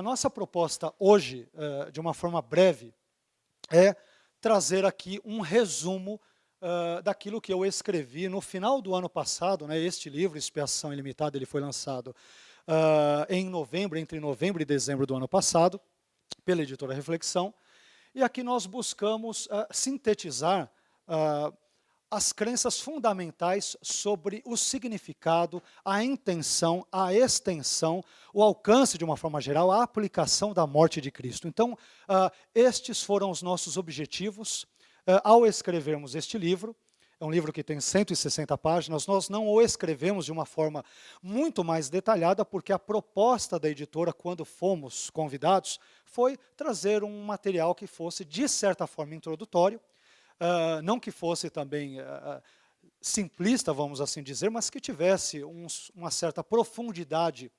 a nossa proposta hoje, de uma forma breve, é trazer aqui um resumo daquilo que eu escrevi no final do ano passado, né? Este livro, Expiação Ilimitada, ele foi lançado em novembro, entre novembro e dezembro do ano passado, pela editora Reflexão, e aqui nós buscamos sintetizar as crenças fundamentais sobre o significado, a intenção, a extensão, o alcance, de uma forma geral, a aplicação da morte de Cristo. Então, estes foram os nossos objetivos ao escrevermos este livro. É um livro que tem 160 páginas, nós não o escrevemos de uma forma muito mais detalhada, porque a proposta da editora, quando fomos convidados, foi trazer um material que fosse, de certa forma, introdutório, não que fosse também simplista, vamos assim dizer, mas que tivesse uma certa profundidade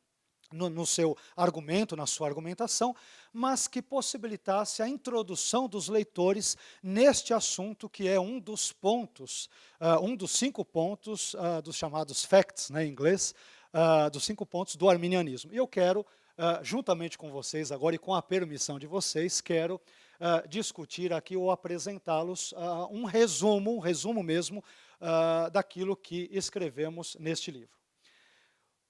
no seu argumento, na sua argumentação, mas que possibilitasse a introdução dos leitores neste assunto, que é um dos pontos, um dos 5 pontos dos chamados facts, né, em inglês, dos 5 pontos do arminianismo. E eu quero, juntamente com vocês agora, e com a permissão de vocês, quero discutir aqui ou apresentá-los um resumo mesmo, daquilo que escrevemos neste livro.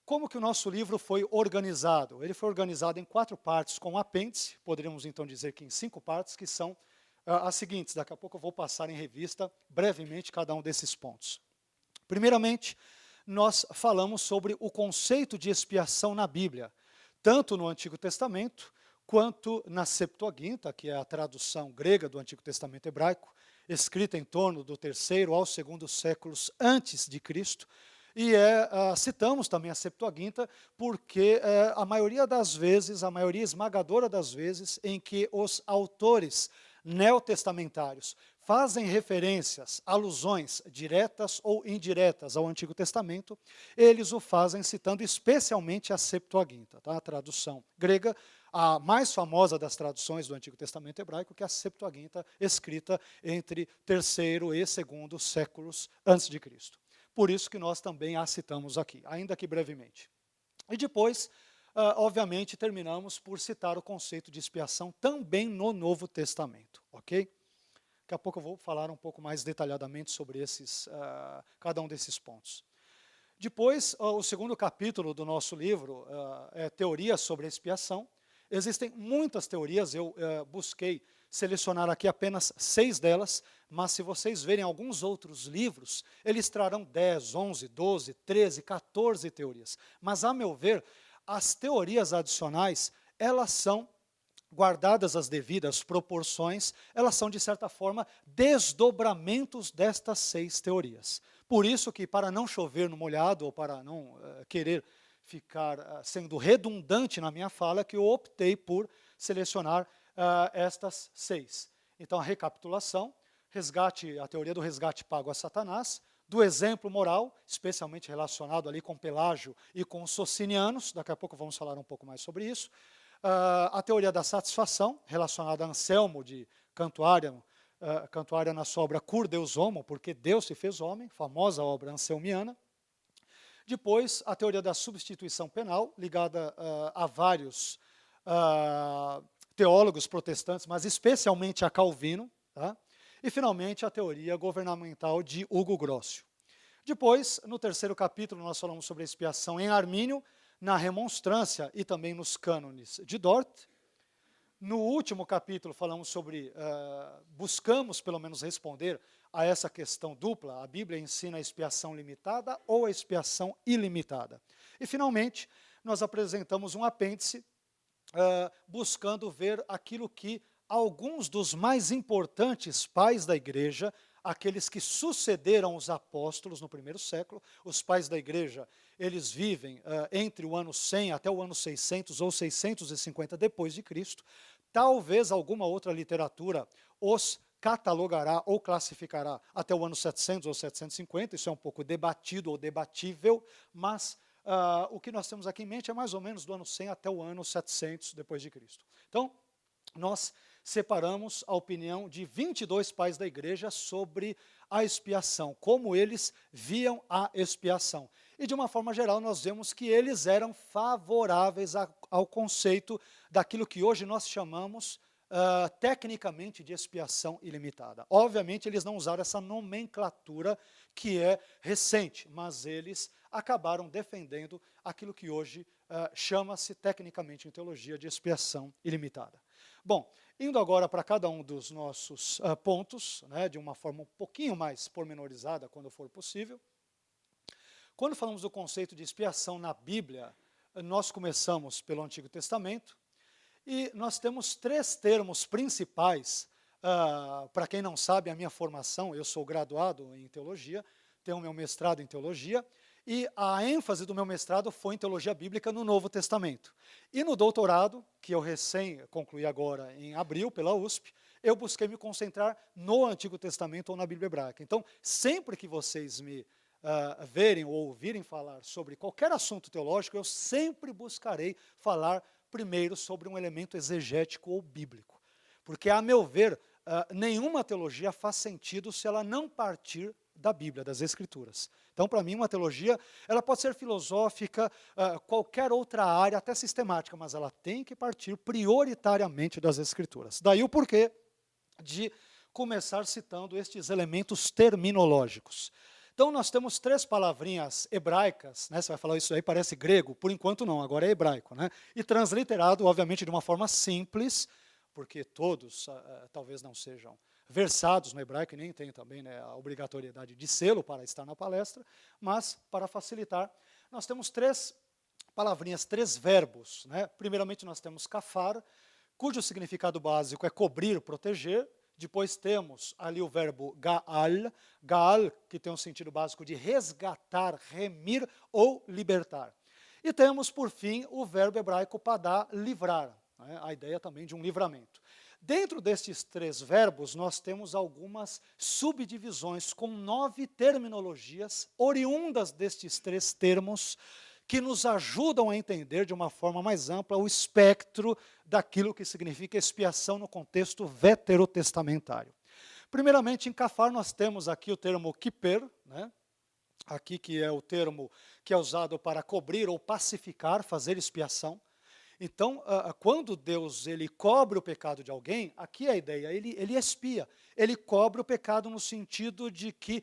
Como que o nosso livro foi organizado? Ele foi organizado em 4 partes com um apêndice, poderíamos então dizer que em 5 partes, que são as seguintes. Daqui a pouco eu vou passar em revista brevemente cada um desses pontos. Primeiramente, nós falamos sobre o conceito de expiação na Bíblia, tanto no Antigo Testamento, quanto na Septuaginta, que é a tradução grega do Antigo Testamento hebraico, escrita em torno do 3º ao 2º séculos antes de Cristo. E citamos também a Septuaginta porque a maioria das vezes, a maioria esmagadora das vezes, em que os autores neotestamentários fazem referências, alusões diretas ou indiretas ao Antigo Testamento, eles o fazem citando especialmente a Septuaginta, tá? A tradução grega, a mais famosa das traduções do Antigo Testamento hebraico, que é a Septuaginta, escrita entre 3º e 2º séculos antes de Cristo. Por isso que nós também a citamos aqui, ainda que brevemente. E depois, obviamente, terminamos por citar o conceito de expiação também no Novo Testamento, ok? Daqui a pouco eu vou falar um pouco mais detalhadamente sobre cada um desses pontos. Depois, o 2º capítulo do nosso livro é Teorias sobre a Expiação. Existem muitas teorias, eu busquei selecionar aqui apenas 6 delas, mas se vocês verem alguns outros livros, eles trarão 10, 11, 12, 13, 14 teorias. Mas, a meu ver, as teorias adicionais, elas são, guardadas as devidas proporções, elas são, de certa forma, desdobramentos destas 6 teorias. Por isso que, para não chover no molhado, ou para não querer ficar sendo redundante na minha fala, que eu optei por selecionar estas 6. Então, a recapitulação, a teoria do resgate pago a Satanás, do exemplo moral, especialmente relacionado ali com Pelágio e com os socinianos, daqui a pouco vamos falar um pouco mais sobre isso, a teoria da satisfação, relacionada a Anselmo de Cantuária, na sua obra Cur Deus Homo, porque Deus se fez homem, famosa obra anselmiana. Depois, a teoria da substituição penal, ligada a vários teólogos protestantes, mas especialmente a Calvino, tá? E, finalmente, a teoria governamental de Hugo Grossio. Depois, no 3º capítulo, nós falamos sobre a expiação em Armínio, na remonstrância e também nos cânones de Dort. No último capítulo, falamos sobre, buscamos pelo menos responder a essa questão dupla: a Bíblia ensina a expiação limitada ou a expiação ilimitada. E, finalmente, nós apresentamos um apêndice, buscando ver aquilo que alguns dos mais importantes pais da igreja, aqueles que sucederam os apóstolos no 1º século, os pais da igreja, eles vivem entre o ano 100 até o ano 600 ou 650 depois de Cristo. Talvez alguma outra literatura os catalogará ou classificará até o ano 700 ou 750, isso é um pouco debatido ou debatível, mas o que nós temos aqui em mente é mais ou menos do ano 100 até o ano 700 depois de Cristo. Então, nós separamos a opinião de 22 pais da igreja sobre a expiação, como eles viam a expiação. E de uma forma geral nós vemos que eles eram favoráveis ao conceito daquilo que hoje nós chamamos tecnicamente de expiação ilimitada. Obviamente eles não usaram essa nomenclatura que é recente, mas eles acabaram defendendo aquilo que hoje chama-se tecnicamente em teologia de expiação ilimitada. Bom, indo agora para cada um dos nossos pontos, né, de uma forma um pouquinho mais pormenorizada, quando for possível. Quando falamos do conceito de expiação na Bíblia, nós começamos pelo Antigo Testamento, e nós temos 3 termos principais. Para quem não sabe, a minha formação, eu sou graduado em teologia, tenho meu mestrado em teologia, e a ênfase do meu mestrado foi em teologia bíblica no Novo Testamento. E no doutorado, que eu recém concluí agora em abril pela USP, eu busquei me concentrar no Antigo Testamento ou na Bíblia hebraica. Então, sempre que vocês me verem ou ouvirem falar sobre qualquer assunto teológico, eu sempre buscarei falar primeiro sobre um elemento exegético ou bíblico. Porque, a meu ver, nenhuma teologia faz sentido se ela não partir da Bíblia, das Escrituras. Então, para mim, uma teologia, ela pode ser filosófica, qualquer outra área, até sistemática, mas ela tem que partir prioritariamente das Escrituras. Daí o porquê de começar citando estes elementos terminológicos. Então, nós temos 3 palavrinhas hebraicas, né? Você vai falar, isso aí parece grego, por enquanto não, agora é hebraico, né? E transliterado, obviamente, de uma forma simples, porque todos talvez não sejam versados no hebraico, e nem tem também, né, a obrigatoriedade de sê-lo para estar na palestra, mas, para facilitar, nós temos 3 palavrinhas, 3 verbos, né? Primeiramente, nós temos kafar, cujo significado básico é cobrir, proteger. Depois temos ali o verbo gaal, que tem um sentido básico de resgatar, remir ou libertar. E temos, por fim, o verbo hebraico padá, livrar, né? A ideia também de um livramento. Dentro destes 3 verbos, nós temos algumas subdivisões com 9 terminologias oriundas destes 3 termos, que nos ajudam a entender de uma forma mais ampla o espectro daquilo que significa expiação no contexto veterotestamentário. Primeiramente, em kafar, nós temos aqui o termo kiper, né? Aqui que é o termo que é usado para cobrir ou pacificar, fazer expiação. Então, quando Deus ele cobre o pecado de alguém, aqui é a ideia, ele expia, ele cobre o pecado no sentido de que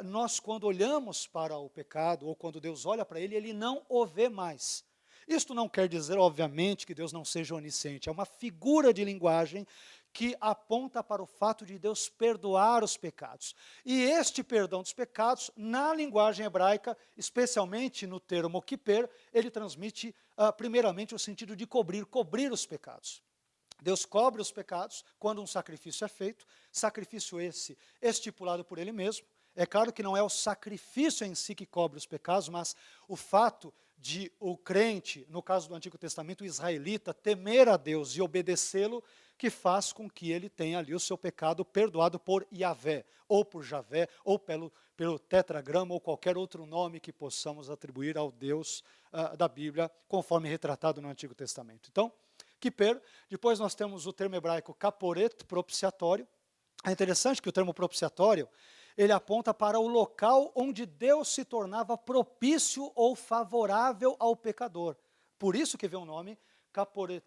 nós, quando olhamos para o pecado, ou quando Deus olha para ele não o vê mais. Isto não quer dizer, obviamente, que Deus não seja onisciente, é uma figura de linguagem que aponta para o fato de Deus perdoar os pecados. E este perdão dos pecados, na linguagem hebraica, especialmente no termo kiper, ele transmite primeiramente o sentido de cobrir os pecados. Deus cobre os pecados quando um sacrifício é feito, sacrifício esse estipulado por ele mesmo. É claro que não é o sacrifício em si que cobre os pecados, mas o fato de o crente, no caso do Antigo Testamento, o israelita, temer a Deus e obedecê-lo, que faz com que ele tenha ali o seu pecado perdoado por Yahvé, ou por Javé, ou pelo tetragrama, ou qualquer outro nome que possamos atribuir ao Deus da Bíblia, conforme retratado no Antigo Testamento. Então, kiper, depois nós temos o termo hebraico kaporet, propiciatório. É interessante que o termo propiciatório, ele aponta para o local onde Deus se tornava propício ou favorável ao pecador. Por isso que vem o nome kaporet.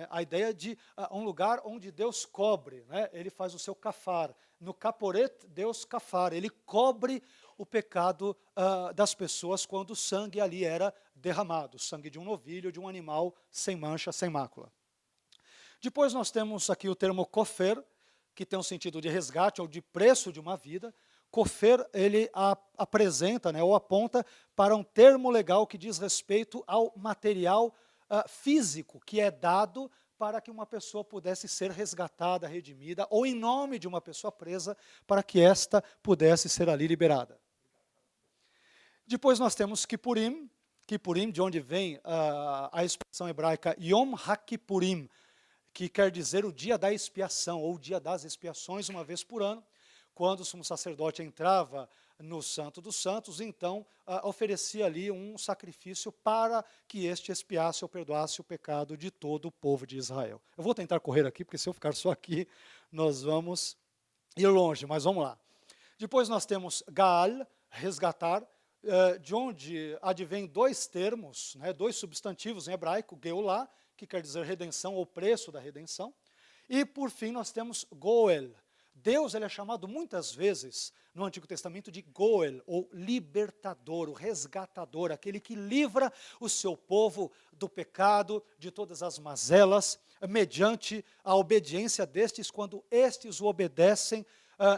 A ideia de um lugar onde Deus cobre, né? Ele faz o seu kafar. No kaporet, Deus kafar, ele cobre o pecado das pessoas quando o sangue ali era derramado, o sangue de um novilho, de um animal sem mancha, sem mácula. Depois nós temos aqui o termo kofer, que tem um sentido de resgate ou de preço de uma vida. Kofer, ele apresenta, né, ou aponta para um termo legal que diz respeito ao material físico que é dado para que uma pessoa pudesse ser resgatada, redimida, ou em nome de uma pessoa presa, para que esta pudesse ser ali liberada. Depois nós temos Kippurim, de onde vem a expressão hebraica Yom HaKippurim, que quer dizer o dia da expiação, ou o dia das expiações, uma vez por ano, quando o sumo sacerdote entrava no Santo dos Santos, então oferecia ali um sacrifício para que este expiasse ou perdoasse o pecado de todo o povo de Israel. Eu vou tentar correr aqui, porque se eu ficar só aqui, nós vamos ir longe, mas vamos lá. Depois nós temos Gaal, resgatar, de onde advém dois termos, né, dois substantivos em hebraico, Geulah, que quer dizer redenção ou preço da redenção, e por fim nós temos Goel. Deus ele é chamado muitas vezes no Antigo Testamento de Goel, ou libertador, o resgatador, aquele que livra o seu povo do pecado, de todas as mazelas, mediante a obediência destes, quando estes o obedecem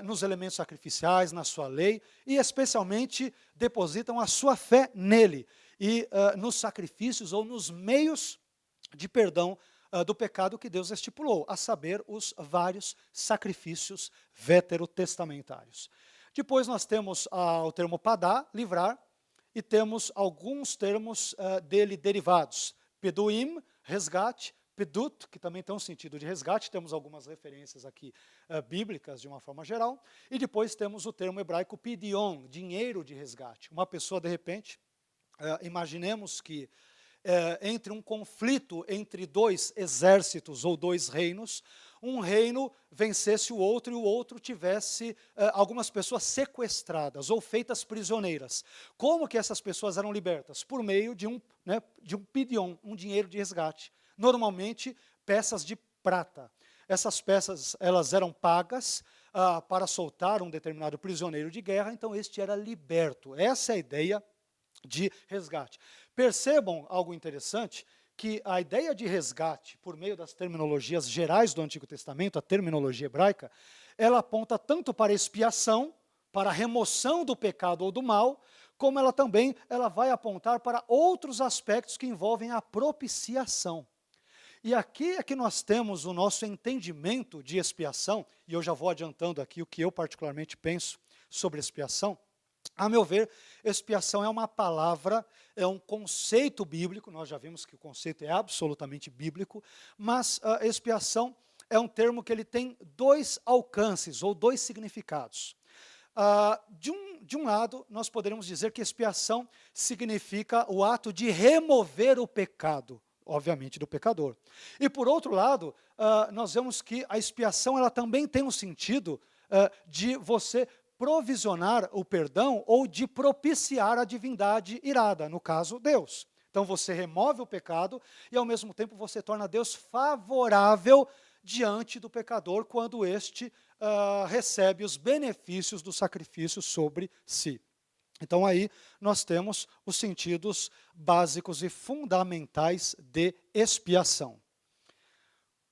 nos elementos sacrificiais, na sua lei, e especialmente depositam a sua fé nele, e nos sacrifícios ou nos meios de perdão do pecado que Deus estipulou, a saber, os vários sacrifícios veterotestamentários. Depois nós temos o termo padá, livrar, e temos alguns termos dele derivados. Peduim, resgate, pedut, que também tem um sentido de resgate, temos algumas referências aqui bíblicas de uma forma geral, e depois temos o termo hebraico pidion, dinheiro de resgate. Uma pessoa, de repente, imaginemos que entre um conflito entre dois exércitos ou dois reinos, um reino vencesse o outro e o outro tivesse algumas pessoas sequestradas ou feitas prisioneiras. Como que essas pessoas eram libertas? Por meio de um pidion, um dinheiro de resgate. Normalmente, peças de prata. Essas peças elas eram pagas para soltar um determinado prisioneiro de guerra, então este era liberto. Essa é a ideia de resgate. Percebam algo interessante, que a ideia de resgate, por meio das terminologias gerais do Antigo Testamento, a terminologia hebraica, ela aponta tanto para expiação, para a remoção do pecado ou do mal, como ela vai apontar para outros aspectos que envolvem a propiciação. E aqui é que nós temos o nosso entendimento de expiação, e eu já vou adiantando aqui o que eu particularmente penso sobre expiação. A meu ver, expiação é uma palavra, é um conceito bíblico, nós já vimos que o conceito é absolutamente bíblico, mas a expiação é um termo que ele tem dois alcances, ou dois significados. De um lado, nós poderíamos dizer que expiação significa o ato de remover o pecado, obviamente do pecador. E por outro lado, nós vemos que a expiação ela também tem um sentido de você provisionar o perdão ou de propiciar a divindade irada, no caso, Deus. Então você remove o pecado e ao mesmo tempo você torna Deus favorável diante do pecador quando este recebe os benefícios do sacrifício sobre si. Então aí nós temos os sentidos básicos e fundamentais de expiação.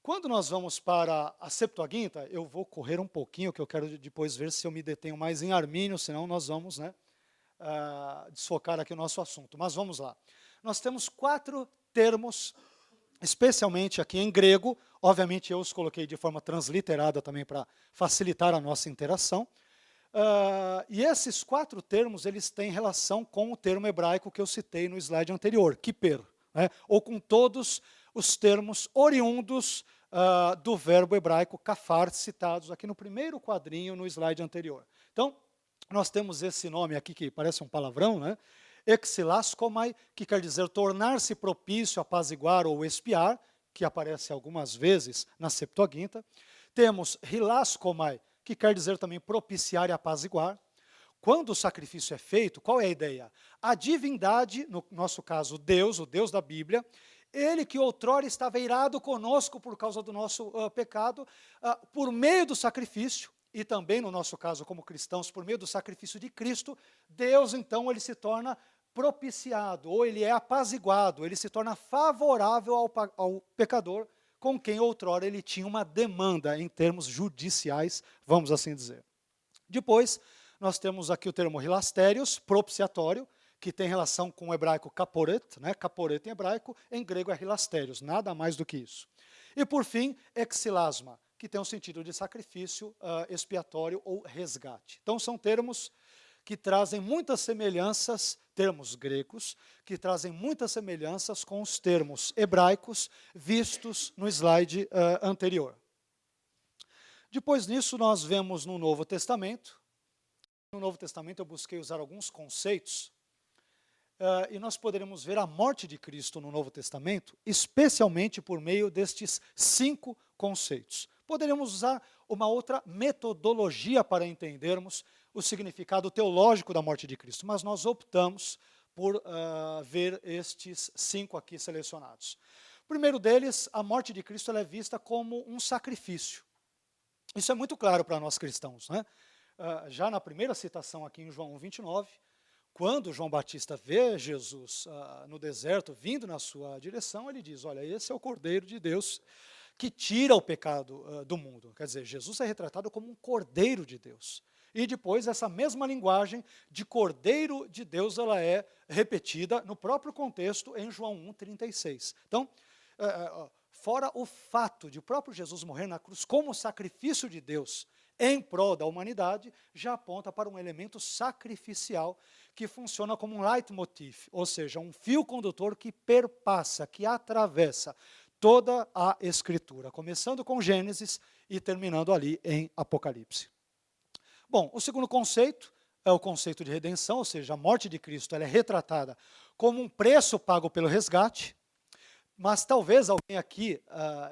Quando nós vamos para a Septuaginta, eu vou correr um pouquinho, que eu quero depois ver se eu me detenho mais em Armínio, senão nós vamos desfocar aqui o nosso assunto. Mas vamos lá. Nós temos 4 termos, especialmente aqui em grego, obviamente eu os coloquei de forma transliterada também para facilitar a nossa interação. E esses 4 termos, eles têm relação com o termo hebraico que eu citei no slide anterior, kiper, né? Ou com todos os termos oriundos do verbo hebraico kafar, citados aqui no primeiro quadrinho no slide anterior. Então, nós temos esse nome aqui que parece um palavrão, né? Exilaskomai, que quer dizer tornar-se propício, apaziguar ou expiar, que aparece algumas vezes na Septuaginta. Temos hilaskomai, que quer dizer também propiciar e apaziguar. Quando o sacrifício é feito, qual é a ideia? A divindade, no nosso caso Deus, o Deus da Bíblia, ele que outrora estava irado conosco por causa do nosso pecado, por meio do sacrifício, e também no nosso caso como cristãos, por meio do sacrifício de Cristo, Deus então ele se torna propiciado, ou ele é apaziguado, ele se torna favorável ao pecador, com quem outrora ele tinha uma demanda em termos judiciais, vamos assim dizer. Depois, nós temos aqui o termo hilasterios, propiciatório, que tem relação com o hebraico kaporet, né? Kaporet em hebraico, em grego é hilasterios, nada mais do que isso. E por fim, exilasma, que tem o sentido de sacrifício expiatório ou resgate. Então são termos que trazem muitas semelhanças, termos gregos, que trazem muitas semelhanças com os termos hebraicos vistos no slide anterior. Depois disso, nós vemos no Novo Testamento No Novo Testamento eu busquei usar alguns conceitos, e nós poderemos ver a morte de Cristo no Novo Testamento, especialmente por meio destes 5 conceitos. Poderíamos usar uma outra metodologia para entendermos o significado teológico da morte de Cristo, mas nós optamos por ver estes 5 aqui selecionados. O primeiro deles, a morte de Cristo ela é vista como um sacrifício. Isso é muito claro para nós cristãos, né? Já na primeira citação aqui em João 1:29, quando João Batista vê Jesus no deserto vindo na sua direção, ele diz, olha, esse é o Cordeiro de Deus que tira o pecado do mundo. Quer dizer, Jesus é retratado como um Cordeiro de Deus. E depois essa mesma linguagem de Cordeiro de Deus, ela é repetida no próprio contexto em João 1:36. Então, fora o fato de o próprio Jesus morrer na cruz como sacrifício de Deus em prol da humanidade, já aponta para um elemento sacrificial que funciona como um leitmotiv, ou seja, um fio condutor que perpassa, que atravessa toda a Escritura, começando com Gênesis e terminando ali em Apocalipse. Bom, o segundo conceito é o conceito de redenção, ou seja, a morte de Cristo ela é retratada como um preço pago pelo resgate, mas talvez alguém aqui,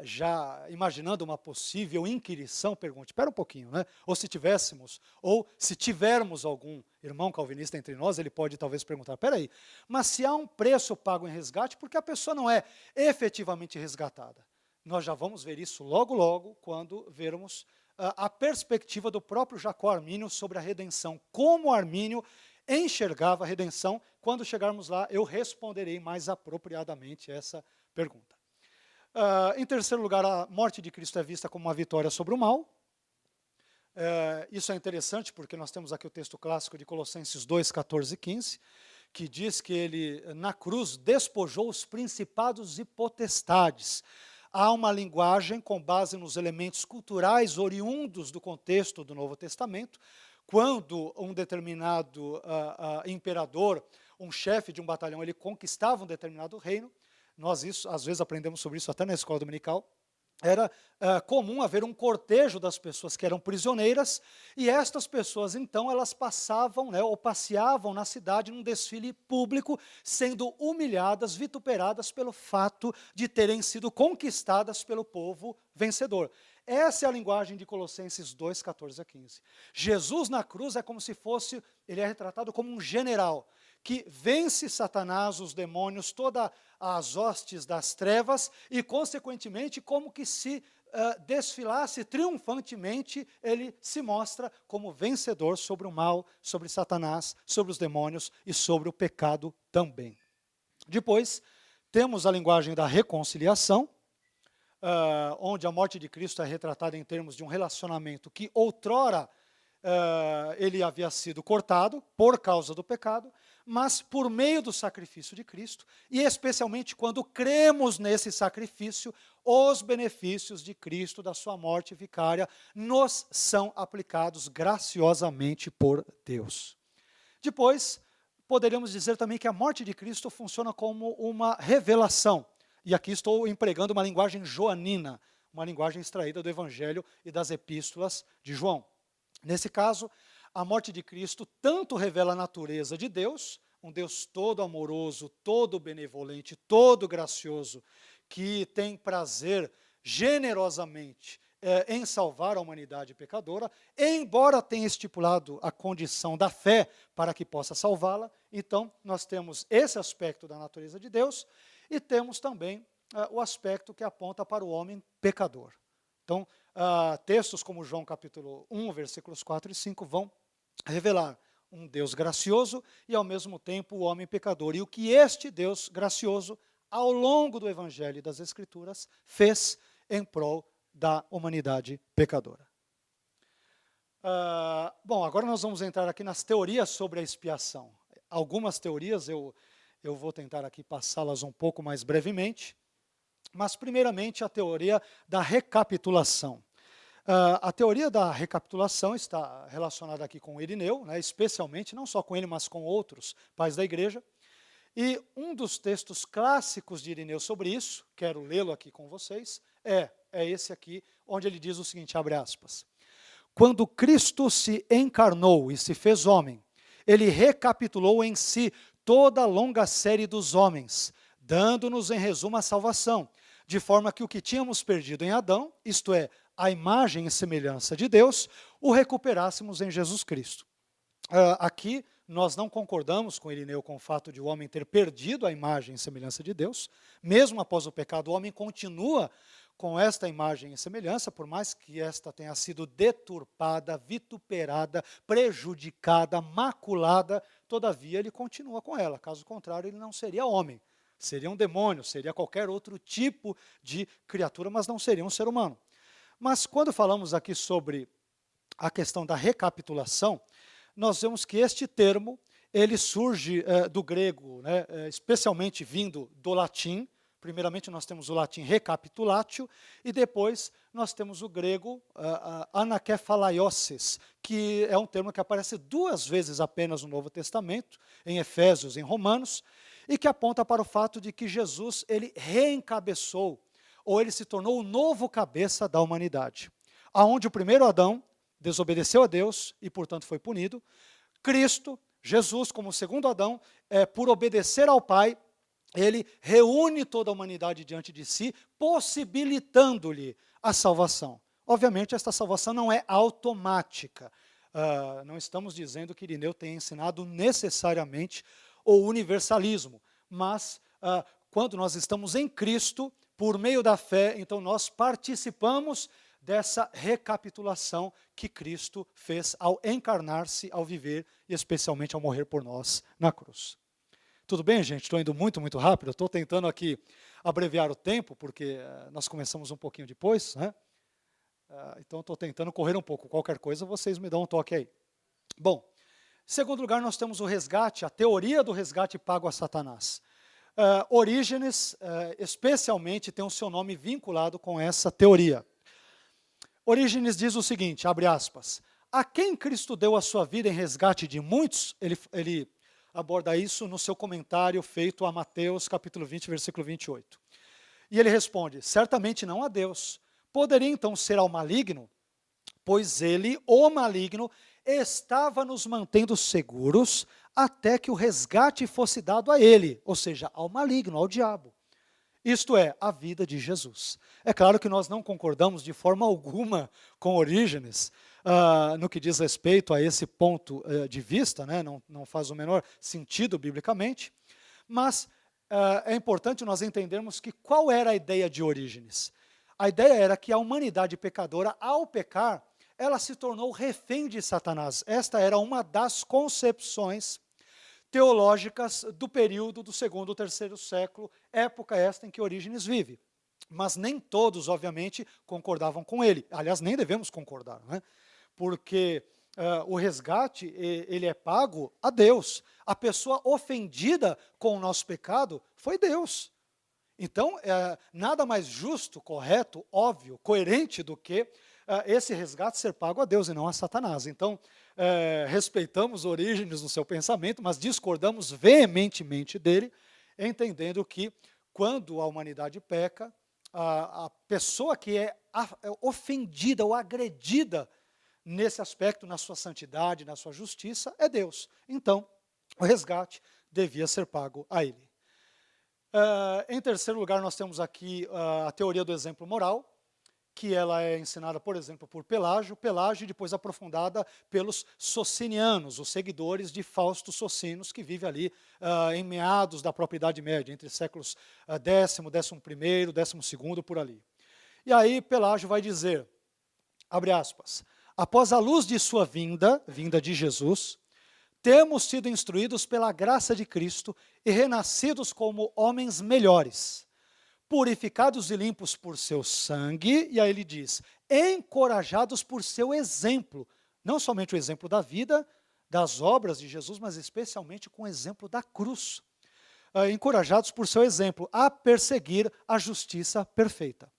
já imaginando uma possível inquirição, pergunte, espera um pouquinho, né? Ou se tivermos algum irmão calvinista entre nós, ele pode talvez perguntar, espera aí, mas se há um preço pago em resgate, por que a pessoa não é efetivamente resgatada? Nós já vamos ver isso logo, logo, quando vermos a perspectiva do próprio Jacó Armínio sobre a redenção, como Armínio enxergava a redenção. Quando chegarmos lá, eu responderei mais apropriadamente essa pergunta. Em terceiro lugar, a morte de Cristo é vista como uma vitória sobre o mal. Isso é interessante porque nós temos aqui o texto clássico de Colossenses 2, 14 e 15, que diz que ele, na cruz, despojou os principados e potestades. Há uma linguagem com base nos elementos culturais oriundos do contexto do Novo Testamento, quando um determinado imperador, um chefe de um batalhão, ele conquistava um determinado reino. Nós às vezes aprendemos sobre isso até na escola dominical. Era comum haver um cortejo das pessoas que eram prisioneiras, e estas pessoas, então, elas passavam, ou passeavam na cidade num desfile público, sendo humilhadas, vituperadas pelo fato de terem sido conquistadas pelo povo vencedor. Essa é a linguagem de Colossenses 2, 14 a 15. Jesus na cruz é como se fosse, ele é retratado como um general, que vence Satanás, os demônios, todas as hostes das trevas, e, consequentemente, como que se desfilasse triunfantemente, ele se mostra como vencedor sobre o mal, sobre Satanás, sobre os demônios e sobre o pecado também. Depois, temos a linguagem da reconciliação, onde a morte de Cristo é retratada em termos de um relacionamento que outrora ele havia sido cortado por causa do pecado, mas por meio do sacrifício de Cristo, e especialmente quando cremos nesse sacrifício, os benefícios de Cristo, da sua morte vicária, nos são aplicados graciosamente por Deus. Depois, poderíamos dizer também que a morte de Cristo funciona como uma revelação, e aqui estou empregando uma linguagem joanina, uma linguagem extraída do Evangelho e das epístolas de João. Nesse caso, a morte de Cristo tanto revela a natureza de Deus, um Deus todo amoroso, todo benevolente, todo gracioso, que tem prazer generosamente em salvar a humanidade pecadora, embora tenha estipulado a condição da fé para que possa salvá-la. Então, nós temos esse aspecto da natureza de Deus e temos também o aspecto que aponta para o homem pecador. Então, textos como João capítulo 1, versículos 4 e 5 vão revelar um Deus gracioso e, ao mesmo tempo, o homem pecador. E o que este Deus gracioso, ao longo do Evangelho e das Escrituras, fez em prol da humanidade pecadora. Bom, agora nós vamos entrar aqui nas teorias sobre a expiação. Algumas teorias eu vou tentar aqui passá-las um pouco mais brevemente, mas primeiramente a teoria da recapitulação. A teoria da recapitulação está relacionada aqui com Irineu, especialmente, não só com ele, mas com outros pais da igreja. E um dos textos clássicos de Irineu sobre isso, quero lê-lo aqui com vocês, é esse aqui, onde ele diz o seguinte, abre aspas: quando Cristo se encarnou e se fez homem, ele recapitulou em si toda a longa série dos homens, dando-nos em resumo a salvação, de forma que o que tínhamos perdido em Adão, isto é, a imagem e semelhança de Deus, o recuperássemos em Jesus Cristo. Aqui nós não concordamos com Irineu com o fato de o homem ter perdido a imagem e semelhança de Deus. Mesmo após o pecado, o homem continua com esta imagem e semelhança, por mais que esta tenha sido deturpada, vituperada, prejudicada, maculada, todavia ele continua com ela. Caso contrário, ele não seria homem. Seria um demônio, seria qualquer outro tipo de criatura, mas não seria um ser humano. Mas quando falamos aqui sobre a questão da recapitulação, nós vemos que este termo, ele surge do grego, né, especialmente vindo do latim. Primeiramente nós temos o latim recapitulatio, e depois nós temos o grego anakephalaioses, que é um termo que aparece 2 vezes apenas no Novo Testamento, em Efésios, em Romanos, e que aponta para o fato de que Jesus, ele reencabeçou, ou ele se tornou o novo cabeça da humanidade. Aonde o primeiro Adão desobedeceu a Deus e, portanto, foi punido, Cristo, Jesus, como o segundo Adão, por obedecer ao Pai, ele reúne toda a humanidade diante de si, possibilitando-lhe a salvação. Obviamente, esta salvação não é automática. Não estamos dizendo que Irineu tenha ensinado necessariamente o universalismo, mas quando nós estamos em Cristo, por meio da fé, então nós participamos dessa recapitulação que Cristo fez ao encarnar-se, ao viver e especialmente ao morrer por nós na cruz. Tudo bem, gente? Estou indo muito, muito rápido. Estou tentando aqui abreviar o tempo, porque nós começamos um pouquinho depois, né? Então estou tentando correr um pouco. Qualquer coisa, vocês me dão um toque aí. Bom, em segundo lugar, nós temos o resgate, a teoria do resgate pago a Satanás. Orígenes, especialmente, tem o seu nome vinculado com essa teoria. Orígenes diz o seguinte, abre aspas, a quem Cristo deu a sua vida em resgate de muitos, ele aborda isso no seu comentário feito a Mateus, capítulo 20, versículo 28. E ele responde, certamente não a Deus. Poderia então ser ao maligno? Pois ele, o maligno, estava nos mantendo seguros até que o resgate fosse dado a ele, ou seja, ao maligno, ao diabo. Isto é, a vida de Jesus. É claro que nós não concordamos de forma alguma com Orígenes, no que diz respeito a esse ponto de vista, né? Não faz o menor sentido biblicamente, mas é importante nós entendermos que qual era a ideia de Orígenes. A ideia era que a humanidade pecadora, ao pecar, ela se tornou refém de Satanás. Esta era uma das concepções teológicas do período do 2º ou 3º século, época esta em que Orígenes vive. Mas nem todos, obviamente, concordavam com ele. Aliás, nem devemos concordar, né? Porque o resgate, ele é pago a Deus. A pessoa ofendida com o nosso pecado foi Deus. Então, nada mais justo, correto, óbvio, coerente do que esse resgate ser pago a Deus e não a Satanás. Então, respeitamos Orígenes no seu pensamento, mas discordamos veementemente dele, entendendo que quando a humanidade peca, a pessoa que é ofendida ou agredida nesse aspecto, na sua santidade, na sua justiça, é Deus. Então, o resgate devia ser pago a ele. Em terceiro lugar, nós temos aqui a teoria do exemplo moral, que ela é ensinada, por exemplo, por Pelágio, depois aprofundada pelos socinianos, os seguidores de Fausto Socinos, que vive ali em meados da própria Idade Média, entre séculos X, XI, XII, por ali. E aí Pelágio vai dizer, abre aspas, após a luz de sua vinda de Jesus, temos sido instruídos pela graça de Cristo e renascidos como homens melhores, purificados e limpos por seu sangue, e aí ele diz, encorajados por seu exemplo, não somente o exemplo da vida, das obras de Jesus, mas especialmente com o exemplo da cruz. Encorajados por seu exemplo a perseguir a justiça perfeita.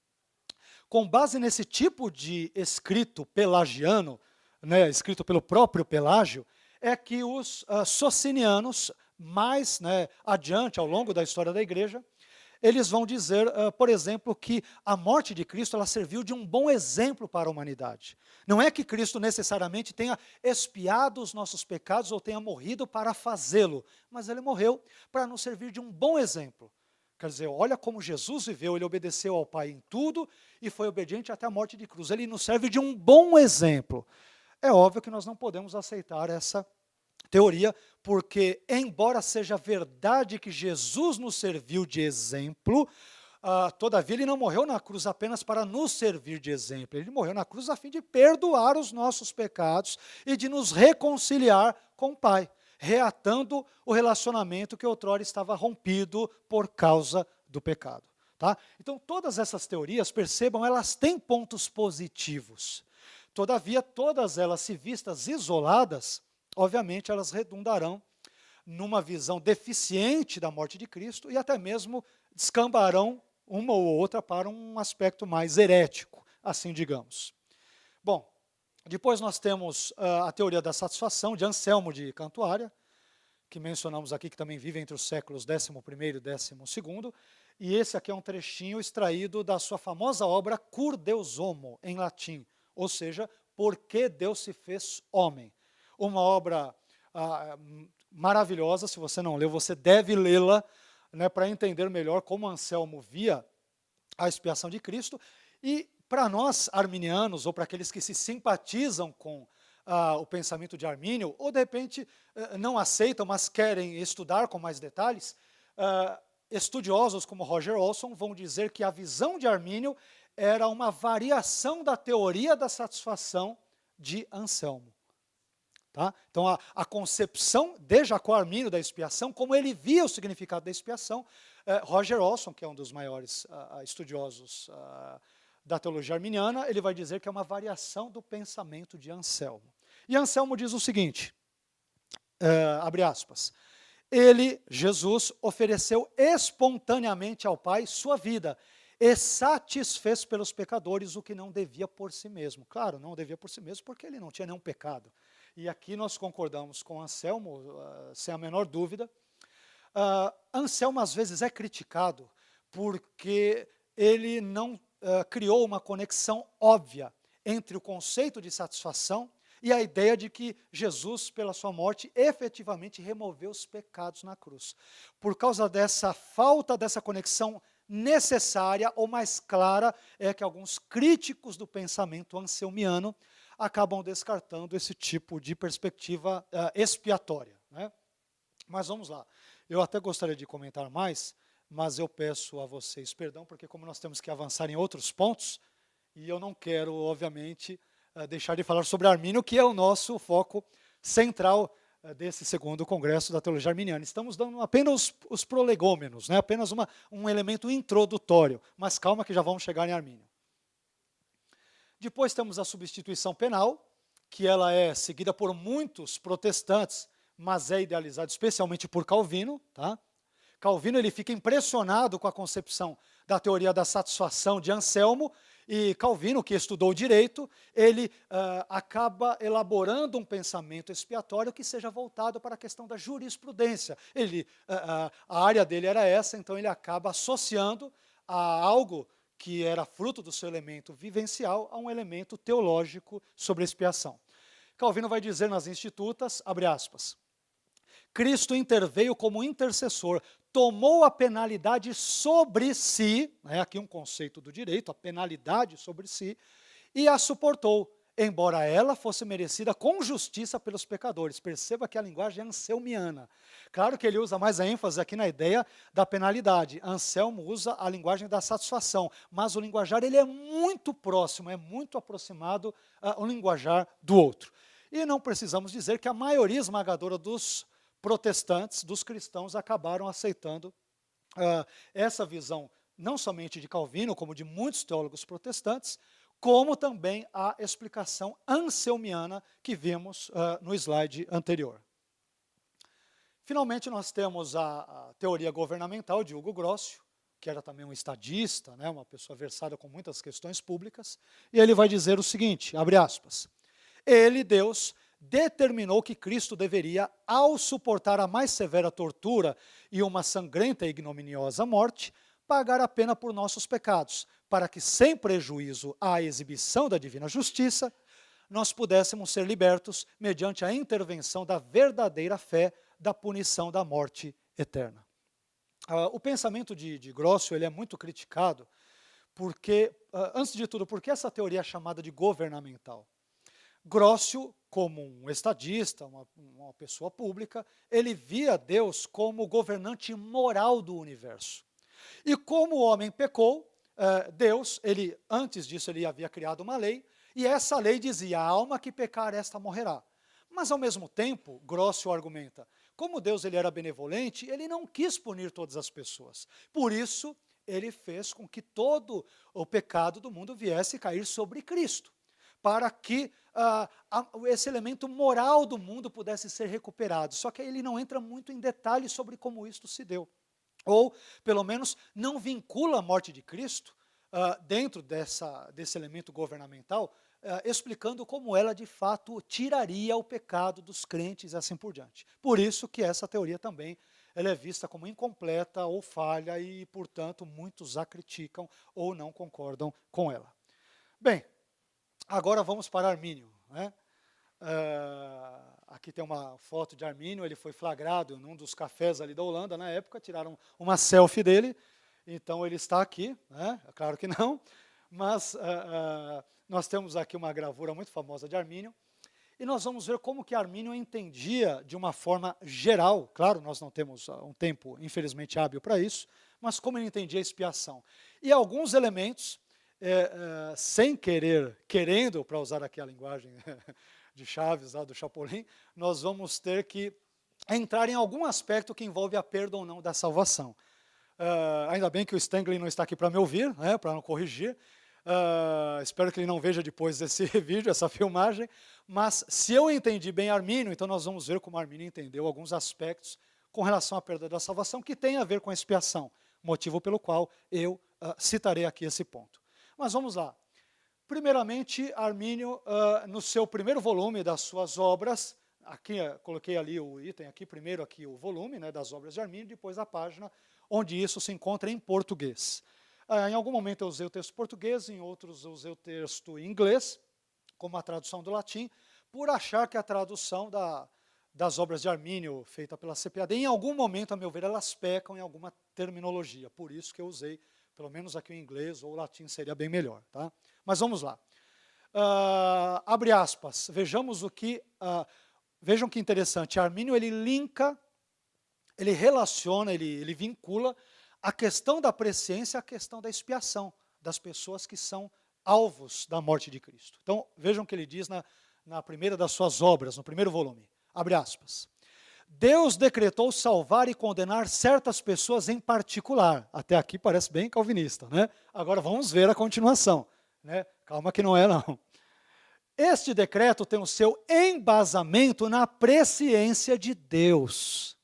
Com base nesse tipo de escrito pelagiano, né, escrito pelo próprio Pelágio, é que os socinianos, mais adiante, ao longo da história da igreja, eles vão dizer, por exemplo, que a morte de Cristo ela serviu de um bom exemplo para a humanidade. Não é que Cristo necessariamente tenha expiado os nossos pecados ou tenha morrido para fazê-lo, mas ele morreu para nos servir de um bom exemplo. Quer dizer, olha como Jesus viveu, ele obedeceu ao Pai em tudo e foi obediente até a morte de cruz. Ele nos serve de um bom exemplo. É óbvio que nós não podemos aceitar essa teoria, porque embora seja verdade que Jesus nos serviu de exemplo, todavia ele não morreu na cruz apenas para nos servir de exemplo, ele morreu na cruz a fim de perdoar os nossos pecados e de nos reconciliar com o Pai, reatando o relacionamento que outrora estava rompido por causa do pecado. Tá? Então todas essas teorias, percebam, elas têm pontos positivos. Todavia, todas elas, se vistas isoladas, obviamente elas redundarão numa visão deficiente da morte de Cristo e até mesmo descambarão uma ou outra para um aspecto mais herético, assim digamos. Bom, depois nós temos a teoria da satisfação de Anselmo de Cantuária, que mencionamos aqui, que também vive entre os séculos 11º e 12º, e esse aqui é um trechinho extraído da sua famosa obra Cur Deus Homo, em latim, ou seja, Por que Deus se fez homem. Uma obra maravilhosa, se você não leu, você deve lê-la, né, para entender melhor como Anselmo via a expiação de Cristo. E para nós, arminianos, ou para aqueles que se simpatizam com o pensamento de Armínio, ou de repente não aceitam, mas querem estudar com mais detalhes, estudiosos como Roger Olson vão dizer que a visão de Armínio era uma variação da teoria da satisfação de Anselmo. Tá? Então, a concepção de Jacó Armínio da expiação, como ele via o significado da expiação, Roger Olson, que é um dos maiores estudiosos da teologia arminiana, ele vai dizer que é uma variação do pensamento de Anselmo. E Anselmo diz o seguinte, abre aspas, ele, Jesus, ofereceu espontaneamente ao Pai sua vida e satisfez pelos pecadores o que não devia por si mesmo. Claro, não devia por si mesmo porque ele não tinha nenhum pecado. E aqui nós concordamos com Anselmo, sem a menor dúvida. Anselmo às vezes é criticado porque ele não criou uma conexão óbvia entre o conceito de satisfação e a ideia de que Jesus, pela sua morte, efetivamente removeu os pecados na cruz. Por causa dessa falta dessa conexão necessária ou mais clara, é que alguns críticos do pensamento anselmiano acabam descartando esse tipo de perspectiva expiatória. Né? Mas vamos lá. Eu até gostaria de comentar mais, mas eu peço a vocês perdão, porque como nós temos que avançar em outros pontos, e eu não quero, obviamente, deixar de falar sobre Armínio, que é o nosso foco central desse segundo congresso da teologia arminiana. Estamos dando apenas os prolegômenos, né? Apenas um elemento introdutório, mas calma que já vamos chegar em Armínio. Depois temos a substituição penal, que ela é seguida por muitos protestantes, mas é idealizada especialmente por Calvino. Tá? Calvino ele fica impressionado com a concepção da teoria da satisfação de Anselmo, e Calvino, que estudou direito, ele acaba elaborando um pensamento expiatório que seja voltado para a questão da jurisprudência. A área dele era essa, então ele acaba associando a algo que era fruto do seu elemento vivencial a um elemento teológico sobre expiação. Calvino vai dizer nas Institutas, abre aspas, Cristo interveio como intercessor, tomou a penalidade sobre si, aqui um conceito do direito, a penalidade sobre si, e a suportou, embora ela fosse merecida com justiça pelos pecadores. Perceba que a linguagem é anselmiana. Claro que ele usa mais a ênfase aqui na ideia da penalidade. Anselmo usa a linguagem da satisfação, mas o linguajar ele é muito próximo, é muito aproximado ao linguajar do outro. E não precisamos dizer que a maioria esmagadora dos protestantes, dos cristãos, acabaram aceitando essa visão, não somente de Calvino, como de muitos teólogos protestantes, como também a explicação anselmiana que vimos no slide anterior. Finalmente, nós temos a teoria governamental de Hugo Grossio, que era também um estadista, né, uma pessoa versada com muitas questões públicas, e ele vai dizer o seguinte, abre aspas, ele, Deus, determinou que Cristo deveria, ao suportar a mais severa tortura e uma sangrenta e ignominiosa morte, pagar a pena por nossos pecados, para que, sem prejuízo à exibição da divina justiça, nós pudéssemos ser libertos mediante a intervenção da verdadeira fé da punição da morte eterna. O pensamento de Grocio ele é muito criticado, porque, antes de tudo, porque essa teoria é chamada de governamental. Grocio, como um estadista, uma pessoa pública, ele via Deus como governante moral do universo. E como o homem pecou, Deus, antes disso, ele havia criado uma lei, e essa lei dizia, a alma que pecar, esta morrerá. Mas, ao mesmo tempo, Grocio argumenta, como Deus ele era benevolente, ele não quis punir todas as pessoas. Por isso, ele fez com que todo o pecado do mundo viesse cair sobre Cristo, para que esse elemento moral do mundo pudesse ser recuperado. Só que ele não entra muito em detalhes sobre como isto se deu. Ou, pelo menos, não vincula a morte de Cristo dentro desse elemento governamental, explicando como ela, de fato, tiraria o pecado dos crentes e assim por diante. Por isso que essa teoria também ela é vista como incompleta ou falha e, portanto, muitos a criticam ou não concordam com ela. Bem, agora vamos para Armínio, né? Aqui tem uma foto de Armínio, ele foi flagrado num dos cafés ali da Holanda, na época, tiraram uma selfie dele, então ele está aqui, né? Claro que não, mas nós temos aqui uma gravura muito famosa de Armínio, e nós vamos ver como que Armínio entendia de uma forma geral, claro, nós não temos um tempo, infelizmente, hábil para isso, mas como ele entendia a expiação. E alguns elementos, sem querendo, para usar aqui a linguagem de Chaves, lá do Chapolin, nós vamos ter que entrar em algum aspecto que envolve a perda ou não da salvação. Ainda bem que o Stanley não está aqui para me ouvir, né, para não corrigir. Espero que ele não veja depois desse vídeo, essa filmagem, mas se eu entendi bem Armínio, então nós vamos ver como Armínio entendeu alguns aspectos com relação à perda da salvação, que tem a ver com a expiação, motivo pelo qual eu citarei aqui esse ponto. Mas vamos lá. Primeiramente, Armínio, no seu primeiro volume das suas obras, aqui coloquei ali o item, primeiro aqui o volume, né, das obras de Armínio, depois a página onde isso se encontra em português. Em algum momento eu usei o texto português, em outros eu usei o texto em inglês, como a tradução do latim, por achar que a tradução das obras de Armínio, feita pela CPAD, em algum momento, a meu ver, elas pecam em alguma terminologia. Por isso que eu usei, pelo menos aqui o inglês ou o latim seria bem melhor. Tá? Mas vamos lá. Abre aspas, vejamos vejam que interessante, Armínio ele linka, ele relaciona, ele vincula a questão da presciência à questão da expiação das pessoas que são alvos da morte de Cristo. Então, vejam o que ele diz na primeira das suas obras, no primeiro volume. Abre aspas. Deus decretou salvar e condenar certas pessoas em particular. Até aqui parece bem calvinista, né? Agora vamos ver a continuação, né? Calma que não é não. Este decreto tem o seu embasamento na presciência de Deus,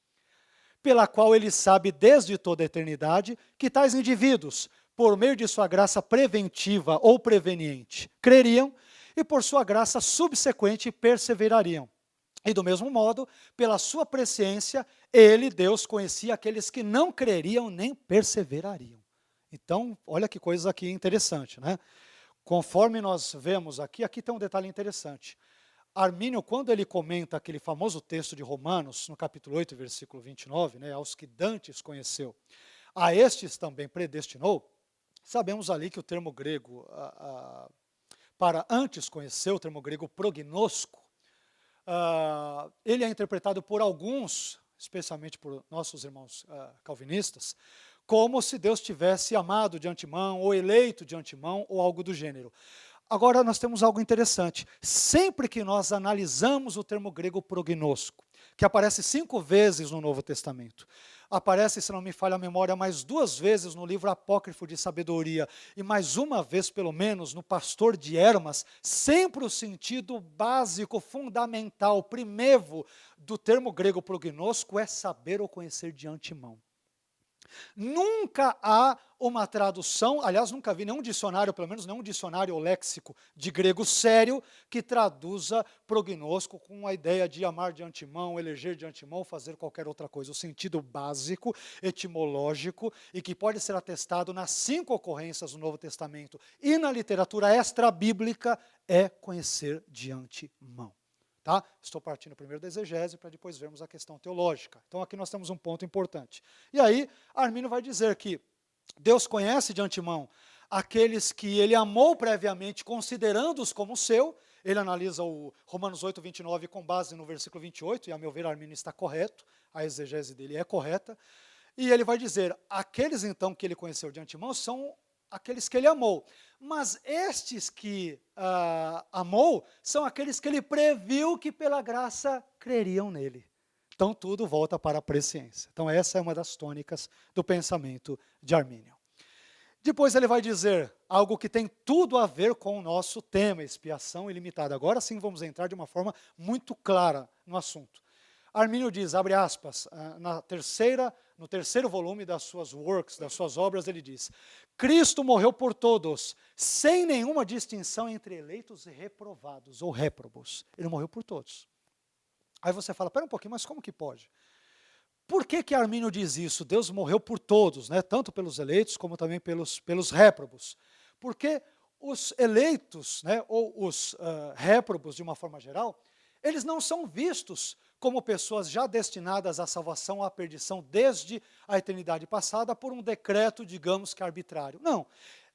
pela qual ele sabe desde toda a eternidade que tais indivíduos, por meio de sua graça preventiva ou preveniente, creriam e por sua graça subsequente perseverariam. E do mesmo modo, pela sua presciência, ele, Deus, conhecia aqueles que não creriam nem perseverariam. Então, olha que coisa aqui interessante, né? Conforme nós vemos aqui tem um detalhe interessante. Armínio, quando ele comenta aquele famoso texto de Romanos, no capítulo 8, versículo 29, né, aos que dantes conheceu, a estes também predestinou, sabemos ali que o termo grego, para antes conhecer, o termo grego prognosco, ele é interpretado por alguns, especialmente por nossos irmãos calvinistas, como se Deus tivesse amado de antemão, ou eleito de antemão, ou algo do gênero. Agora nós temos algo interessante. Sempre que nós analisamos o termo grego prognosco, que aparece 5 vezes no Novo Testamento, aparece, se não me falha a memória, mais 2 vezes no livro apócrifo de sabedoria, e mais uma vez, pelo menos, no Pastor de Hermas, sempre o sentido básico, fundamental, primevo do termo grego prognosco é saber ou conhecer de antemão. Nunca há uma tradução, aliás, nunca vi nenhum dicionário, pelo menos nenhum dicionário ou léxico de grego sério, que traduza prognóstico com a ideia de amar de antemão, eleger de antemão, fazer qualquer outra coisa. O sentido básico, etimológico, e que pode ser atestado nas 5 ocorrências do Novo Testamento e na literatura extra-bíblica, é conhecer de antemão. Tá? Estou partindo primeiro da exegese para depois vermos a questão teológica. Então aqui nós temos um ponto importante. E aí, Armínio vai dizer que Deus conhece de antemão aqueles que ele amou previamente, considerando-os como seu. Ele analisa o Romanos 8, 29 com base no versículo 28, e a meu ver Armínio está correto, a exegese dele é correta. E ele vai dizer, aqueles então que ele conheceu de antemão são aqueles que ele amou. Mas estes que amou são aqueles que ele previu que pela graça creriam nele. Então tudo volta para a presciência. Então essa é uma das tônicas do pensamento de Armínio. Depois ele vai dizer algo que tem tudo a ver com o nosso tema, expiação ilimitada. Agora sim vamos entrar de uma forma muito clara no assunto. Armínio diz, abre aspas, no terceiro volume das suas works, das suas obras, ele diz, Cristo morreu por todos, sem nenhuma distinção entre eleitos e reprovados, ou réprobos. Ele morreu por todos. Aí você fala, pera um pouquinho, mas como que pode? Por que Armínio diz isso? Deus morreu por todos, né? Tanto pelos eleitos como também pelos réprobos. Porque os eleitos, né, ou os réprobos, de uma forma geral, eles não são vistos como pessoas já destinadas à salvação ou à perdição desde a eternidade passada por um decreto, digamos que arbitrário. Não,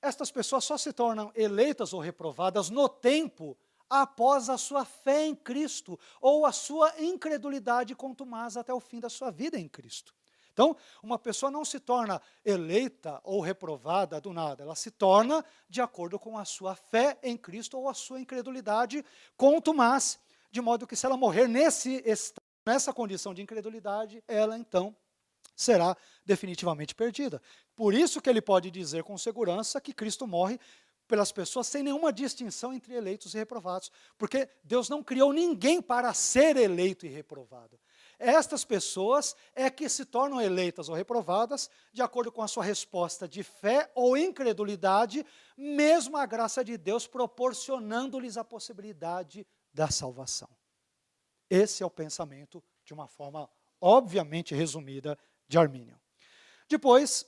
estas pessoas só se tornam eleitas ou reprovadas no tempo após a sua fé em Cristo ou a sua incredulidade contumaz até o fim da sua vida em Cristo. Então, uma pessoa não se torna eleita ou reprovada do nada, ela se torna de acordo com a sua fé em Cristo ou a sua incredulidade contumaz, de modo que se ela morrer nessa condição de incredulidade, ela então será definitivamente perdida. Por isso que ele pode dizer com segurança que Cristo morre pelas pessoas sem nenhuma distinção entre eleitos e reprovados, porque Deus não criou ninguém para ser eleito e reprovado. Estas pessoas é que se tornam eleitas ou reprovadas de acordo com a sua resposta de fé ou incredulidade, mesmo a graça de Deus proporcionando-lhes a possibilidade da salvação. Esse é o pensamento, de uma forma obviamente resumida, de Armínio. Depois,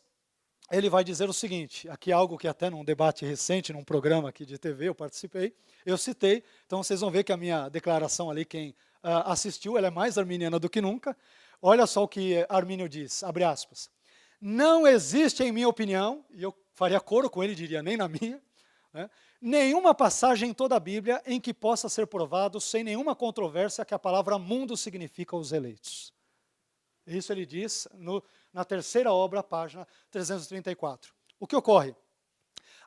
ele vai dizer o seguinte, aqui algo que até num debate recente, num programa aqui de TV, eu participei, eu citei, então vocês vão ver que a minha declaração ali, quem assistiu, ela é mais arminiana do que nunca. Olha só o que Armínio diz, abre aspas, não existe, em minha opinião, e eu faria coro com ele, diria nem na minha, né, nenhuma passagem em toda a Bíblia em que possa ser provado, sem nenhuma controvérsia, que a palavra mundo significa os eleitos. Isso ele diz na terceira obra, página 334. O que ocorre?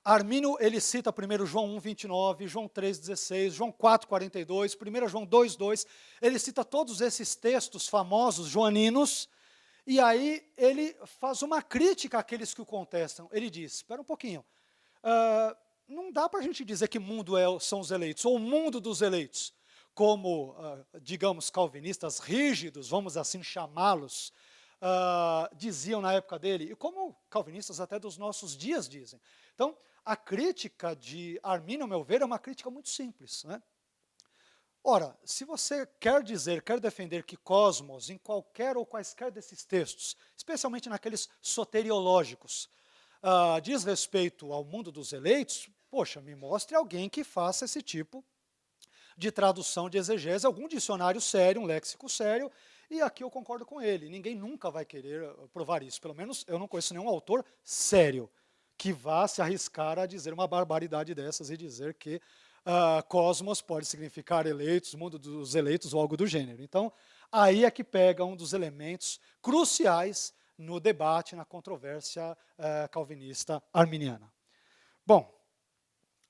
Armínio, ele cita primeiro João 1, 29, João 3, 16, João 4, 42, 1 João 2, 2, ele cita todos esses textos famosos joaninos, e aí ele faz uma crítica àqueles que o contestam. Ele diz, espera um pouquinho, não dá para a gente dizer que mundo são os eleitos, ou o mundo dos eleitos, como, digamos, calvinistas rígidos, vamos assim chamá-los, diziam na época dele, e como calvinistas até dos nossos dias dizem. Então, a crítica de Armínio, ao meu ver, é uma crítica muito simples, né? Ora, se você quer defender que cosmos, em qualquer ou quaisquer desses textos, especialmente naqueles soteriológicos, diz respeito ao mundo dos eleitos, poxa, me mostre alguém que faça esse tipo de tradução de exegese, algum dicionário sério, um léxico sério, e aqui eu concordo com ele, ninguém nunca vai querer provar isso, pelo menos eu não conheço nenhum autor sério que vá se arriscar a dizer uma barbaridade dessas e dizer que cosmos pode significar eleitos, mundo dos eleitos ou algo do gênero. Então, aí é que pega um dos elementos cruciais no debate, na controvérsia calvinista arminiana. Bom,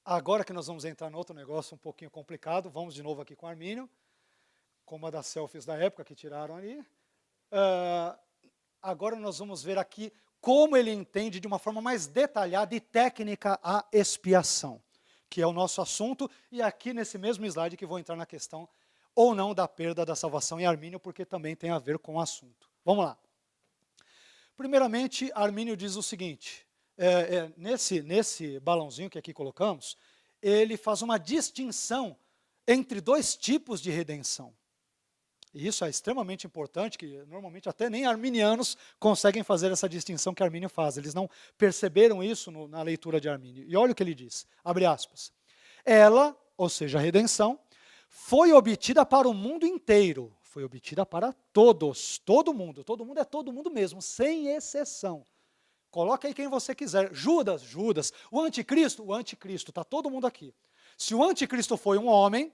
agora que nós vamos entrar em outro negócio um pouquinho complicado, vamos de novo aqui com Armínio, com uma das selfies da época que tiraram ali. Agora nós vamos ver aqui como ele entende de uma forma mais detalhada e técnica a expiação, que é o nosso assunto, e aqui nesse mesmo slide que vou entrar na questão ou não da perda da salvação em Armínio, porque também tem a ver com o assunto. Vamos lá. Primeiramente, Armínio diz o seguinte, nesse balãozinho que aqui colocamos, ele faz uma distinção entre dois tipos de redenção. E isso é extremamente importante, que normalmente até nem arminianos conseguem fazer essa distinção que Armínio faz. Eles não perceberam isso na leitura de Armínio. E olha o que ele diz, abre aspas. Ela, ou seja, a redenção, foi obtida para o mundo inteiro. Foi obtida para todos, todo mundo é todo mundo mesmo, sem exceção. Coloca aí quem você quiser. Judas, o anticristo, está todo mundo aqui. Se o anticristo foi um homem,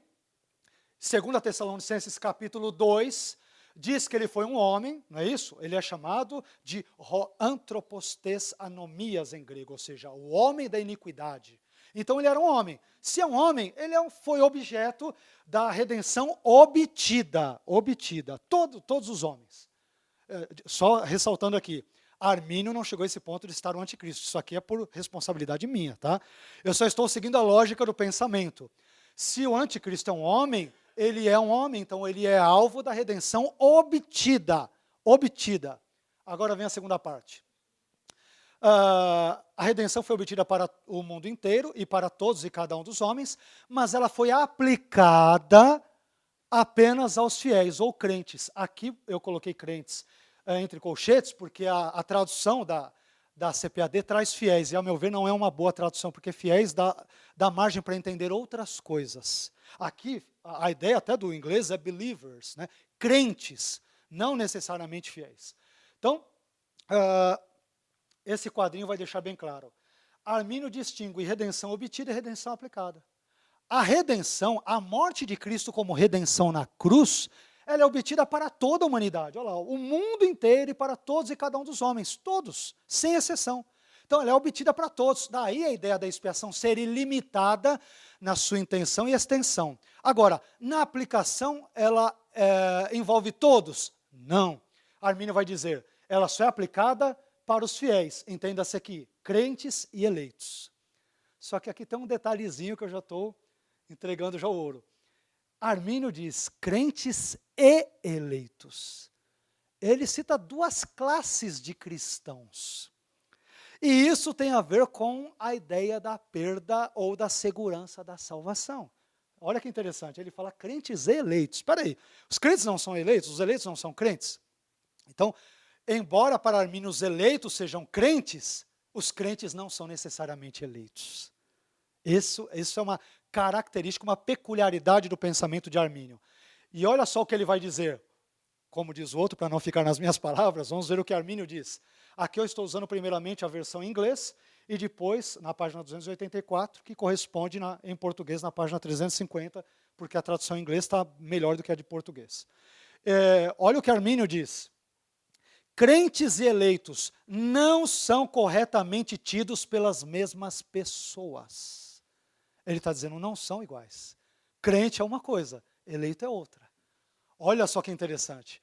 2 Tessalonicenses capítulo 2, diz que ele foi um homem, não é isso? Ele é chamado de anthropostes anomias em grego, ou seja, o homem da iniquidade. Então ele era um homem. Se é um homem, ele foi objeto da redenção obtida, todos os homens. Só ressaltando aqui, Armínio não chegou a esse ponto de estar o anticristo, isso aqui é por responsabilidade minha, tá? Eu só estou seguindo a lógica do pensamento. Se o anticristo é um homem, ele é um homem, então ele é alvo da redenção obtida. Agora vem a segunda parte. A redenção foi obtida para o mundo inteiro e para todos e cada um dos homens, mas ela foi aplicada apenas aos fiéis ou crentes. Aqui eu coloquei crentes entre colchetes, porque a tradução da CPAD traz fiéis, e ao meu ver não é uma boa tradução, porque fiéis dá margem para entender outras coisas. Aqui, a ideia até do inglês é believers, né? Crentes, não necessariamente fiéis. Então, esse quadrinho vai deixar bem claro. Armínio distingue redenção obtida e redenção aplicada. A redenção, a morte de Cristo como redenção na cruz, ela é obtida para toda a humanidade. Olha lá, o mundo inteiro e para todos e cada um dos homens, todos, sem exceção. Então, ela é obtida para todos. Daí a ideia da expiação ser ilimitada na sua intenção e extensão. Agora, na aplicação, ela envolve todos? Não. Armínio vai dizer, ela só é aplicada para os fiéis. Entenda-se aqui, crentes e eleitos. Só que aqui tem um detalhezinho que eu já estou entregando já o ouro. Armínio diz crentes e eleitos. Ele cita duas classes de cristãos. E isso tem a ver com a ideia da perda ou da segurança da salvação. Olha que interessante, ele fala crentes e eleitos. Espera aí, os crentes não são eleitos? Os eleitos não são crentes? Então, embora para Armínio os eleitos sejam crentes, os crentes não são necessariamente eleitos. Isso é uma característica, uma peculiaridade do pensamento de Armínio. E olha só o que ele vai dizer. Como diz o outro, para não ficar nas minhas palavras, vamos ver o que Armínio diz. Aqui eu estou usando primeiramente a versão em inglês, e depois, na página 284, que corresponde em português na página 350, porque a tradução em inglês está melhor do que a de português. Olha o que Armínio diz. Crentes e eleitos não são corretamente tidos pelas mesmas pessoas. Ele está dizendo, não são iguais. Crente é uma coisa, eleito é outra. Olha só que interessante.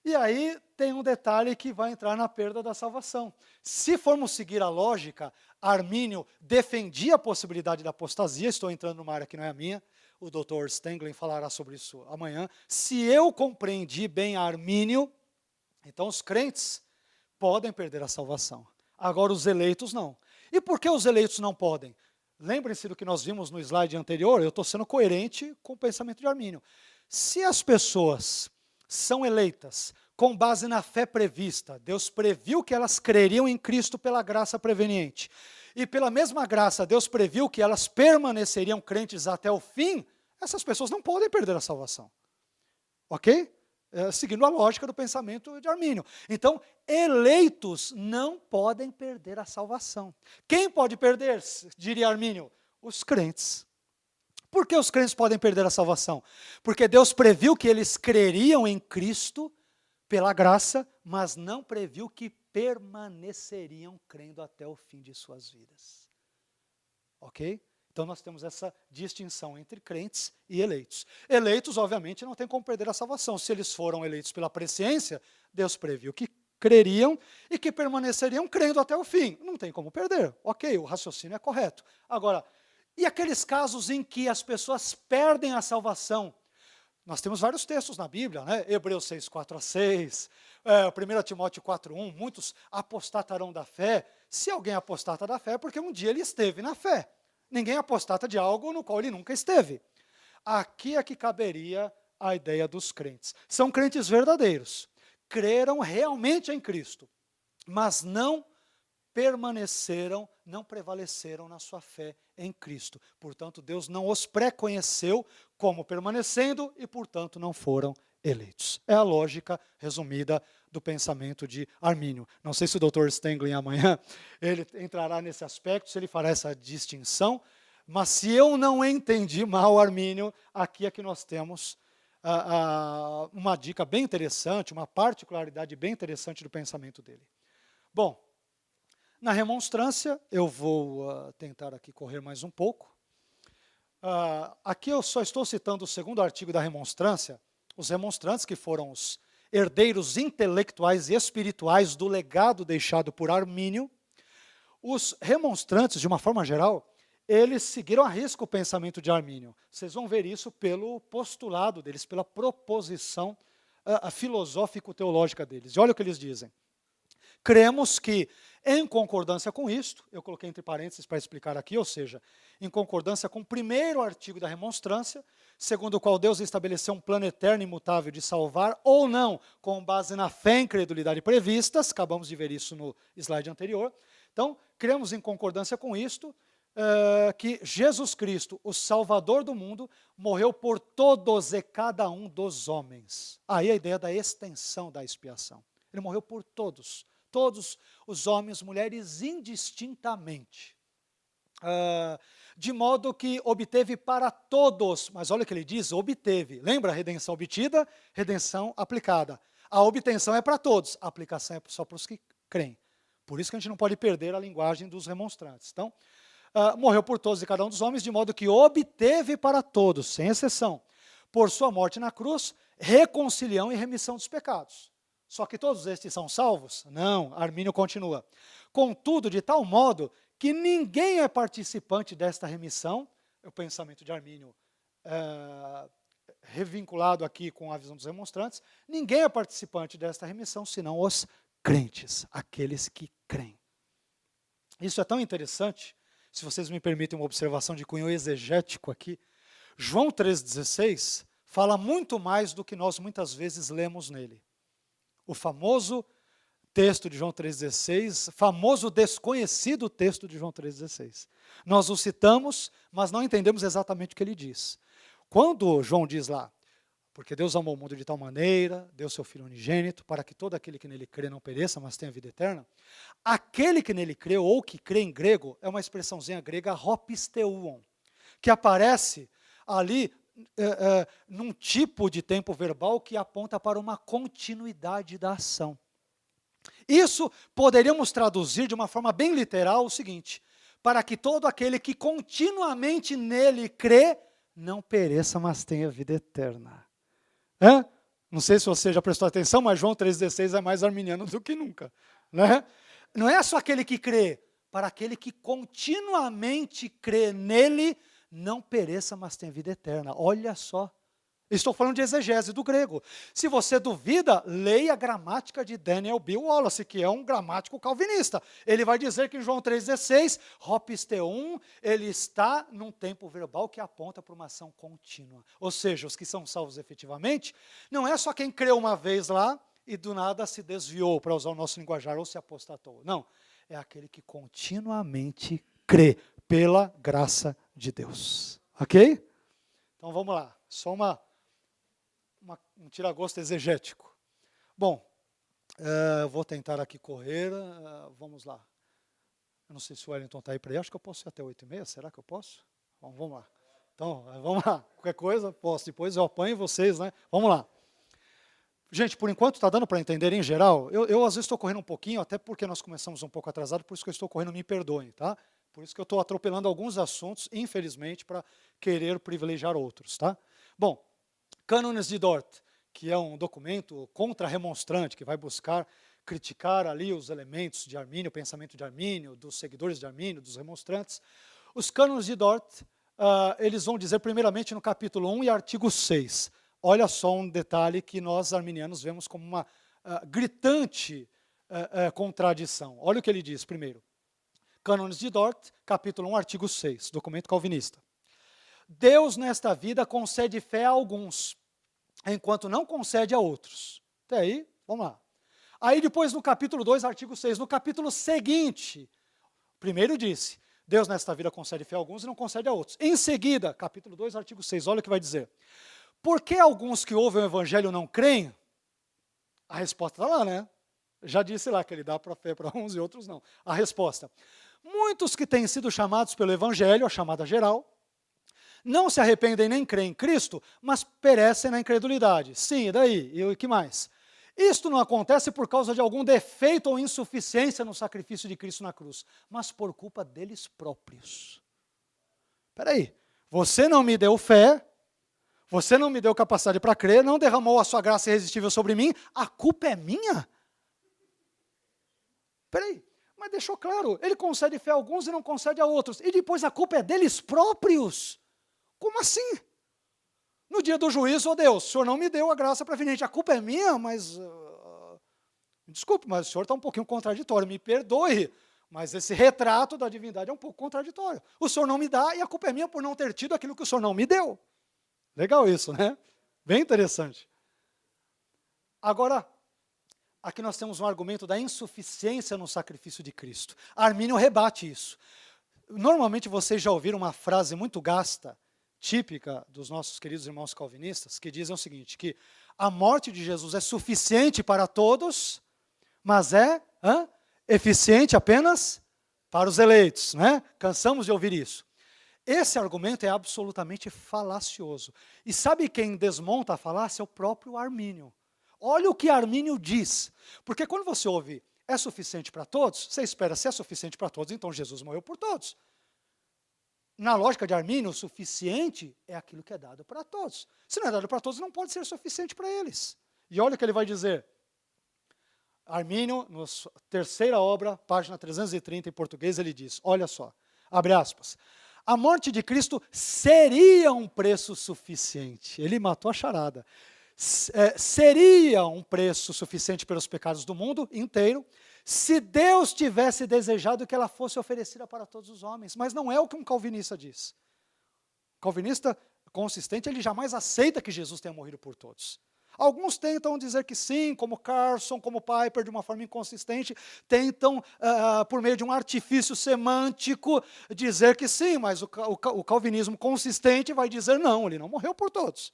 E aí tem um detalhe que vai entrar na perda da salvação. Se formos seguir a lógica, Armínio defendia a possibilidade da apostasia, estou entrando numa área que não é a minha, o Dr. Stenglen falará sobre isso amanhã. Se eu compreendi bem Armínio, então os crentes podem perder a salvação. Agora os eleitos não. E por que os eleitos não podem? Lembrem-se do que nós vimos no slide anterior, eu estou sendo coerente com o pensamento de Armínio. Se as pessoas são eleitas com base na fé prevista, Deus previu que elas creriam em Cristo pela graça preveniente, e pela mesma graça Deus previu que elas permaneceriam crentes até o fim, essas pessoas não podem perder a salvação. Ok? Seguindo a lógica do pensamento de Armínio. Então, eleitos não podem perder a salvação. Quem pode perder, diria Armínio? Os crentes. Por que os crentes podem perder a salvação? Porque Deus previu que eles creriam em Cristo pela graça, mas não previu que permaneceriam crendo até o fim de suas vidas. Ok? Então nós temos essa distinção entre crentes e eleitos. Eleitos, obviamente, não tem como perder a salvação. Se eles foram eleitos pela presciência, Deus previu que creriam e que permaneceriam crendo até o fim. Não tem como perder. Ok, o raciocínio é correto. Agora, e aqueles casos em que as pessoas perdem a salvação Nós temos vários textos na Bíblia, né? Hebreus 6, 4 a 6, 1 Timóteo 4, 1, muitos apostatarão da fé. Se alguém apostata da fé, é porque um dia ele esteve na fé. Ninguém apostata de algo no qual ele nunca esteve. Aqui é que caberia a ideia dos crentes. São crentes verdadeiros, creram realmente em Cristo, mas não permaneceram, não prevaleceram na sua fé em Cristo. Portanto, Deus não os pré-conheceu como permanecendo e, portanto, não foram eleitos. É a lógica resumida do pensamento de Armínio. Não sei se o Dr. Stenglen amanhã ele entrará nesse aspecto, se ele fará essa distinção, mas se eu não entendi mal Armínio, aqui é que nós temos uma dica bem interessante, uma particularidade bem interessante do pensamento dele. Bom, na remonstrância, eu vou tentar aqui correr mais um pouco. Aqui eu só estou citando o segundo artigo da remonstrância, os remonstrantes que foram os herdeiros intelectuais e espirituais do legado deixado por Armínio. Os remonstrantes, de uma forma geral, eles seguiram à risca o pensamento de Armínio. Vocês vão ver isso pelo postulado deles, pela proposição filosófico-teológica deles. E olha o que eles dizem. Cremos que, em concordância com isto, eu coloquei entre parênteses para explicar aqui, ou seja, em concordância com o primeiro artigo da remonstrância, segundo o qual Deus estabeleceu um plano eterno e imutável de salvar ou não, com base na fé e incredulidade previstas, acabamos de ver isso no slide anterior. Então, cremos em concordância com isto, que Jesus Cristo, o Salvador do mundo, morreu por todos e cada um dos homens. Aí a ideia da extensão da expiação. Ele morreu por todos os homens, mulheres, indistintamente. De modo que obteve para todos, mas olha o que ele diz, obteve. Lembra a redenção obtida, redenção aplicada. A obtenção é para todos, a aplicação é só para os que creem. Por isso que a gente não pode perder a linguagem dos remonstrantes. Então, morreu por todos e cada um dos homens, de modo que obteve para todos, sem exceção, por sua morte na cruz, reconciliação e remissão dos pecados. Só que todos estes são salvos? Não, Armínio continua. Contudo, de tal modo que ninguém é participante desta remissão, o pensamento de Armínio revinculado aqui com a visão dos remonstrantes, ninguém é participante desta remissão, senão os crentes, aqueles que creem. Isso é tão interessante, se vocês me permitem uma observação de cunho exegético aqui, João 3,16 fala muito mais do que nós muitas vezes lemos nele. O famoso texto de João 3,16, famoso desconhecido texto de João 3,16. Nós o citamos, mas não entendemos exatamente o que ele diz. Quando João diz lá, porque Deus amou o mundo de tal maneira, deu seu Filho unigênito, para que todo aquele que nele crê não pereça, mas tenha vida eterna. Aquele que nele crê, ou que crê em grego, é uma expressãozinha grega, hopisteuon, que aparece ali num tipo de tempo verbal que aponta para uma continuidade da ação. Isso poderíamos traduzir de uma forma bem literal o seguinte: para que todo aquele que continuamente nele crê, não pereça, mas tenha vida eterna. Não sei se você já prestou atenção, mas João 3,16 é mais arminiano do que nunca. Né? Não é só aquele que crê, para aquele que continuamente crê nele, não pereça, mas tenha vida eterna. Olha só. Estou falando de exegese do grego. Se você duvida, leia a gramática de Daniel B. Wallace, que é um gramático calvinista. Ele vai dizer que em João 3,16, hopisteum, ele está num tempo verbal que aponta para uma ação contínua. Ou seja, os que são salvos efetivamente, não é só quem creu uma vez lá e do nada se desviou, para usar o nosso linguajar, ou se apostatou. Não, é aquele que continuamente crê pela graça de Deus. Ok? Então vamos lá, só um tira-gosto exegético. Bom, vou tentar aqui correr, vamos lá. Eu não sei se o Wellington está aí para aí, acho que eu posso ir até 8h30, será que eu posso? Bom, vamos lá. Então, vamos lá, qualquer coisa, posso, depois eu apanho vocês, né? Vamos lá. Gente, por enquanto está dando para entender em geral, eu às vezes estou correndo um pouquinho, até porque nós começamos um pouco atrasado, por isso que eu estou correndo, me perdoem, tá? Por isso que eu estou atropelando alguns assuntos, infelizmente, para querer privilegiar outros, tá? Bom, Cânones de Dort, que é um documento contra-remonstrante, que vai buscar criticar ali os elementos de Armínio, o pensamento de Armínio, dos seguidores de Armínio, dos remonstrantes. Os Cânones de Dort, eles vão dizer primeiramente no capítulo 1 e artigo 6, olha só um detalhe que nós arminianos vemos como uma gritante contradição. Olha o que ele diz primeiro. Cânones de Dort, capítulo 1, artigo 6, documento calvinista. Deus nesta vida concede fé a alguns, enquanto não concede a outros. Até aí, vamos lá. Aí depois no capítulo 2, artigo 6, no capítulo seguinte, primeiro disse, Deus nesta vida concede fé a alguns e não concede a outros. Em seguida, capítulo 2, artigo 6, olha o que vai dizer. Por que alguns que ouvem o evangelho não creem? A resposta está lá, né? Já disse lá que ele dá fé para uns e outros não. A resposta. Muitos que têm sido chamados pelo evangelho, a chamada geral, não se arrependem nem creem em Cristo, mas perecem na incredulidade. Sim, e daí? E o que mais? Isto não acontece por causa de algum defeito ou insuficiência no sacrifício de Cristo na cruz, mas por culpa deles próprios. Espera aí, você não me deu fé, você não me deu capacidade para crer, não derramou a sua graça irresistível sobre mim, a culpa é minha? Espera aí, mas deixou claro, ele concede fé a alguns e não concede a outros, e depois a culpa é deles próprios. Como assim? No dia do juízo, Deus, o Senhor não me deu a graça preferente, a culpa é minha, mas, desculpe, mas o Senhor está um pouquinho contraditório, me perdoe, mas esse retrato da divindade é um pouco contraditório. O Senhor não me dá e a culpa é minha por não ter tido aquilo que o Senhor não me deu. Legal isso, né? Bem interessante. Agora, aqui nós temos um argumento da insuficiência no sacrifício de Cristo. Armínio rebate isso. Normalmente vocês já ouviram uma frase muito gasta, típica dos nossos queridos irmãos calvinistas, que dizem o seguinte, que a morte de Jesus é suficiente para todos, mas é eficiente apenas para os eleitos, né? Cansamos de ouvir isso. Esse argumento é absolutamente falacioso. E sabe quem desmonta a falácia? É o próprio Armínio. Olha o que Armínio diz. Porque quando você ouve, é suficiente para todos, você espera, se é suficiente para todos, então Jesus morreu por todos. Na lógica de Armínio, o suficiente é aquilo que é dado para todos. Se não é dado para todos, não pode ser suficiente para eles. E olha o que ele vai dizer. Armínio, na terceira obra, página 330 em português, ele diz, olha só, abre aspas, a morte de Cristo seria um preço suficiente. Ele matou a charada. Seria um preço suficiente pelos pecados do mundo inteiro, se Deus tivesse desejado que ela fosse oferecida para todos os homens. Mas não é o que um calvinista diz. O calvinista consistente, ele jamais aceita que Jesus tenha morrido por todos. Alguns tentam dizer que sim, como Carson, como Piper, de uma forma inconsistente, tentam, por meio de um artifício semântico, dizer que sim, mas o calvinismo consistente vai dizer não, ele não morreu por todos.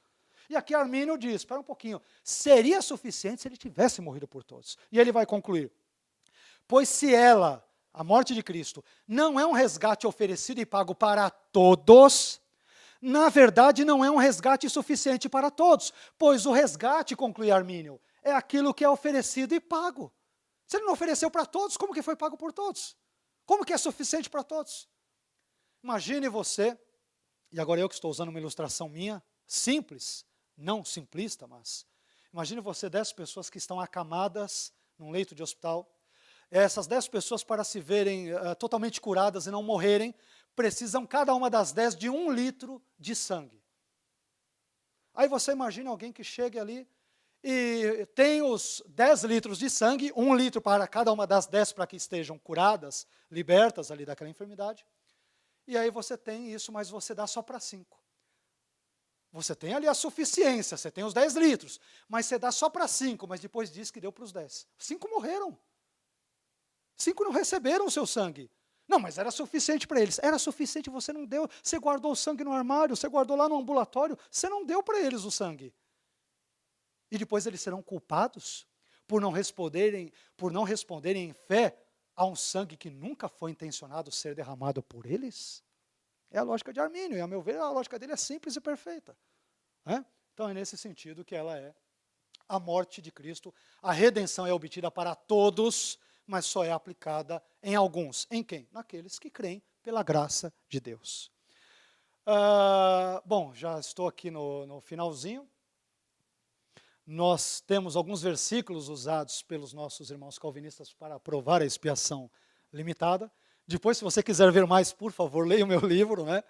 E aqui Armínio diz, espera um pouquinho, seria suficiente se ele tivesse morrido por todos. E ele vai concluir, pois se ela, a morte de Cristo, não é um resgate oferecido e pago para todos, na verdade não é um resgate suficiente para todos, pois o resgate, conclui Armínio, é aquilo que é oferecido e pago. Se ele não ofereceu para todos, como que foi pago por todos? Como que é suficiente para todos? Imagine você, e agora eu que estou usando uma ilustração minha, simples, não simplista, mas imagine você 10 pessoas que estão acamadas num leito de hospital. Essas 10 pessoas, para se verem totalmente curadas e não morrerem, precisam, cada uma das 10, de 1 litro de sangue. Aí você imagina alguém que chegue ali e tem os 10 litros de sangue, 1 litro para cada uma das 10 para que estejam curadas, libertas ali daquela enfermidade. E aí você tem isso, mas você dá só para 5. Você tem ali a suficiência, você tem os 10 litros, mas você dá só para 5, mas depois diz que deu para os 10. 5 morreram. 5 não receberam o seu sangue. Não, mas era suficiente para eles. Era suficiente, você não deu. Você guardou o sangue no armário, você guardou lá no ambulatório, você não deu para eles o sangue. E depois eles serão culpados por não responderem em fé a um sangue que nunca foi intencionado ser derramado por eles? É a lógica de Armínio, e a meu ver a lógica dele é simples e perfeita. Então é nesse sentido que ela é a morte de Cristo. A redenção é obtida para todos, mas só é aplicada em alguns. Em quem? Naqueles que creem pela graça de Deus. Bom, já estou aqui no finalzinho. Nós temos alguns versículos usados pelos nossos irmãos calvinistas para provar a expiação limitada. Depois, se você quiser ver mais, por favor, leia o meu livro, né?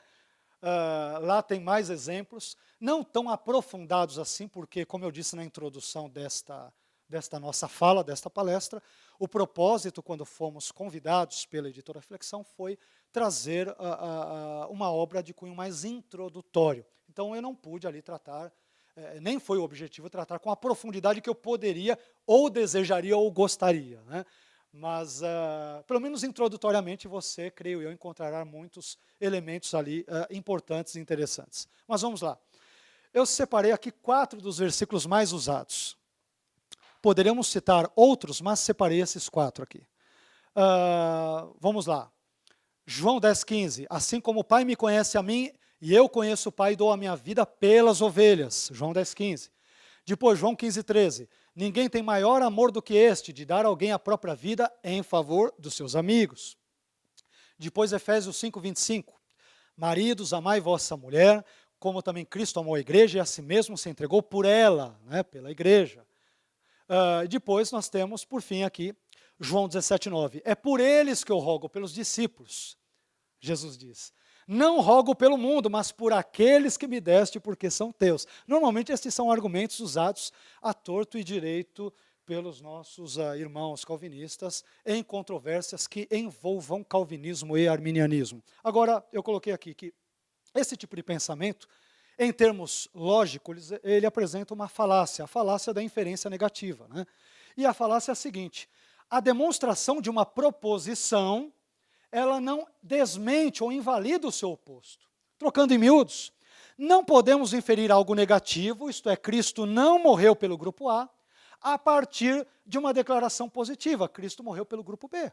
Lá tem mais exemplos, não tão aprofundados assim, porque, como eu disse na introdução desta nossa fala, desta palestra, o propósito, quando fomos convidados pela editora Flexão, foi trazer uma obra de cunho mais introdutório. Então, eu não pude ali tratar, nem foi o objetivo tratar com a profundidade que eu poderia, ou desejaria, ou gostaria, né? Mas, pelo menos introdutoriamente, você, creio eu, encontrará muitos elementos ali importantes e interessantes. Mas vamos lá. Eu separei aqui 4 dos versículos mais usados. Poderíamos citar outros, mas separei esses 4 aqui. Vamos lá. João 10,15. Assim como o Pai me conhece a mim, e eu conheço o Pai e dou a minha vida pelas ovelhas. João 10,15. Depois, João 15,13. Ninguém tem maior amor do que este, de dar a alguém a própria vida em favor dos seus amigos. Depois, Efésios 5,25. Maridos, amai vossa mulher, como também Cristo amou a igreja e a si mesmo se entregou por ela, né, pela igreja. Depois, nós temos, por fim, aqui, João 17,9. É por eles que eu rogo, pelos discípulos, Jesus diz. Não rogo pelo mundo, mas por aqueles que me deste, porque são teus. Normalmente, estes são argumentos usados à torto e direito pelos nossos irmãos calvinistas em controvérsias que envolvam calvinismo e arminianismo. Agora, eu coloquei aqui que esse tipo de pensamento, em termos lógicos, ele apresenta uma falácia, a falácia da inferência negativa, né? E a falácia é a seguinte: a demonstração de uma proposição, ela não desmente ou invalida o seu oposto. Trocando em miúdos, não podemos inferir algo negativo, isto é, Cristo não morreu pelo grupo A partir de uma declaração positiva, Cristo morreu pelo grupo B.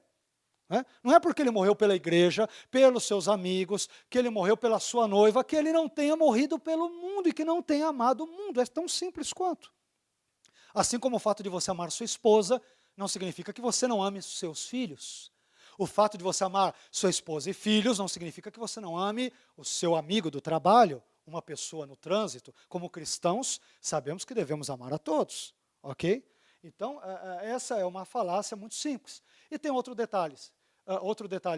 Não é porque ele morreu pela igreja, pelos seus amigos, que ele morreu pela sua noiva, que ele não tenha morrido pelo mundo e que não tenha amado o mundo. É tão simples quanto. Assim como o fato de você amar sua esposa, não significa que você não ame seus filhos. O fato de você amar sua esposa e filhos não significa que você não ame o seu amigo do trabalho, uma pessoa no trânsito. Como cristãos, sabemos que devemos amar a todos, ok? Então, essa é uma falácia muito simples. E tem outro detalhe,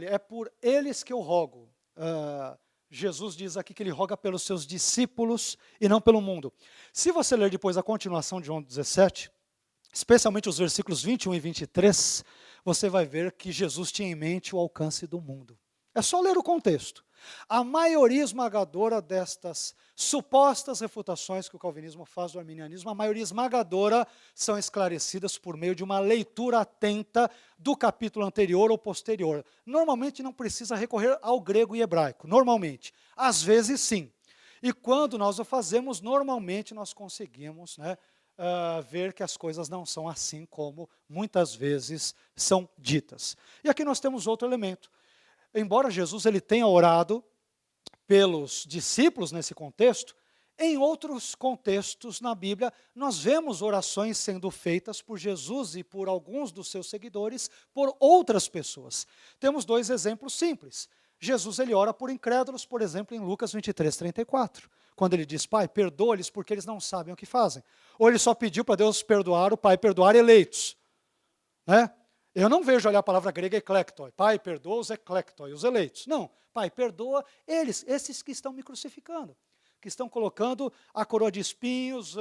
é por eles que eu rogo. Jesus diz aqui que ele roga pelos seus discípulos e não pelo mundo. Se você ler depois a continuação de João 17, especialmente os versículos 21 e 23, você vai ver que Jesus tinha em mente o alcance do mundo. É só ler o contexto. A maioria esmagadora destas supostas refutações que o calvinismo faz do arminianismo, a maioria esmagadora são esclarecidas por meio de uma leitura atenta do capítulo anterior ou posterior. Normalmente não precisa recorrer ao grego e hebraico, normalmente. Às vezes sim. E quando nós o fazemos, normalmente nós conseguimos, né, ver que as coisas não são assim como muitas vezes são ditas. E aqui nós temos outro elemento. Embora Jesus ele tenha orado pelos discípulos nesse contexto, em outros contextos na Bíblia, nós vemos orações sendo feitas por Jesus e por alguns dos seus seguidores, por outras pessoas. Temos 2 exemplos simples. Jesus ele ora por incrédulos, por exemplo, em Lucas 23:34, quando ele diz: Pai, perdoa-lhes porque eles não sabem o que fazem. Ou ele só pediu para Deus perdoar, o Pai perdoar eleitos, né? Eu não vejo ali a palavra grega eclektoi. Pai, perdoa os eclektoi, os eleitos. Não, Pai, perdoa eles, esses que estão me crucificando, que estão colocando a coroa de espinhos,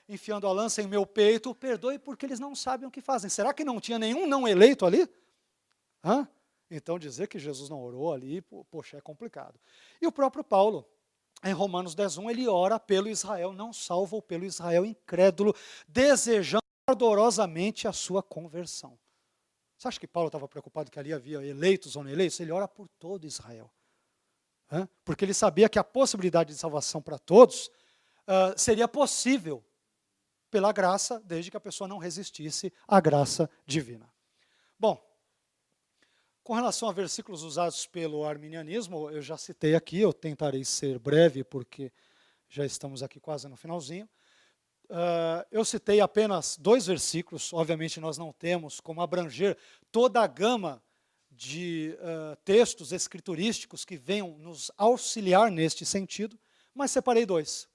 enfiando a lança em meu peito. Perdoe porque eles não sabem o que fazem. Será que não tinha nenhum não eleito ali? Então dizer que Jesus não orou ali, poxa, é complicado. E o próprio Paulo, em Romanos 10:1, ele ora pelo Israel não salvo ou pelo Israel incrédulo, desejando ardorosamente a sua conversão. Você acha que Paulo estava preocupado que ali havia eleitos ou não eleitos? Ele ora por todo Israel. Porque ele sabia que a possibilidade de salvação para todos seria possível pela graça, desde que a pessoa não resistisse à graça divina. Bom, com relação a versículos usados pelo arminianismo, eu já citei aqui, eu tentarei ser breve, porque já estamos aqui quase no finalzinho. Eu citei apenas 2 versículos, obviamente nós não temos como abranger toda a gama de textos escriturísticos que venham nos auxiliar neste sentido, mas separei 2.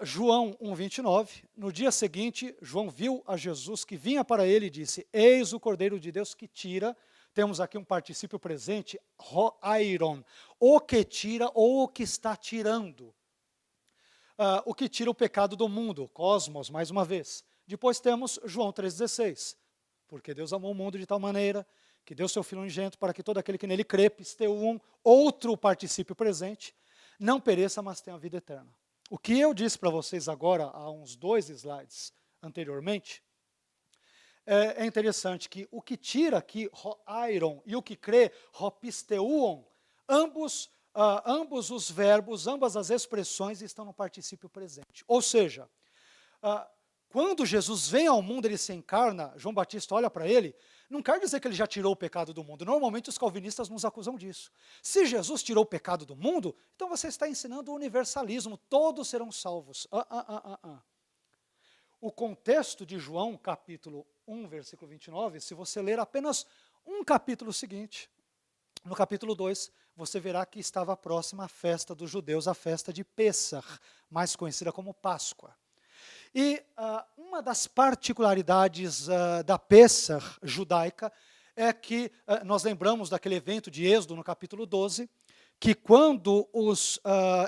João 1:29, no dia seguinte, João viu a Jesus que vinha para ele e disse: Eis o Cordeiro de Deus que tira, temos aqui um particípio presente, hoairon, o que tira ou o que está tirando. O que tira o pecado do mundo, cosmos, mais uma vez. Depois temos João 3,16, porque Deus amou o mundo de tal maneira que deu seu Filho unigênito para que todo aquele que nele crê, pisteuon, outro particípio presente, não pereça, mas tenha vida eterna. O que eu disse para vocês agora, há uns 2 slides anteriormente, é interessante que o que tira aqui, hoairon, e o que crê, hopisteuon, ambos os verbos, ambas as expressões estão no particípio presente. Ou seja, quando Jesus vem ao mundo, ele se encarna, João Batista olha para ele, não quer dizer que ele já tirou o pecado do mundo. Normalmente os calvinistas nos acusam disso. Se Jesus tirou o pecado do mundo, então você está ensinando o universalismo, todos serão salvos. O contexto de João, capítulo 1, versículo 29, se você ler apenas um capítulo seguinte, no capítulo 2, você verá que estava próxima à festa dos judeus, a festa de Pêssar, mais conhecida como Páscoa. E uma das particularidades da Pêssar judaica é que nós lembramos daquele evento de Êxodo no capítulo 12, que quando os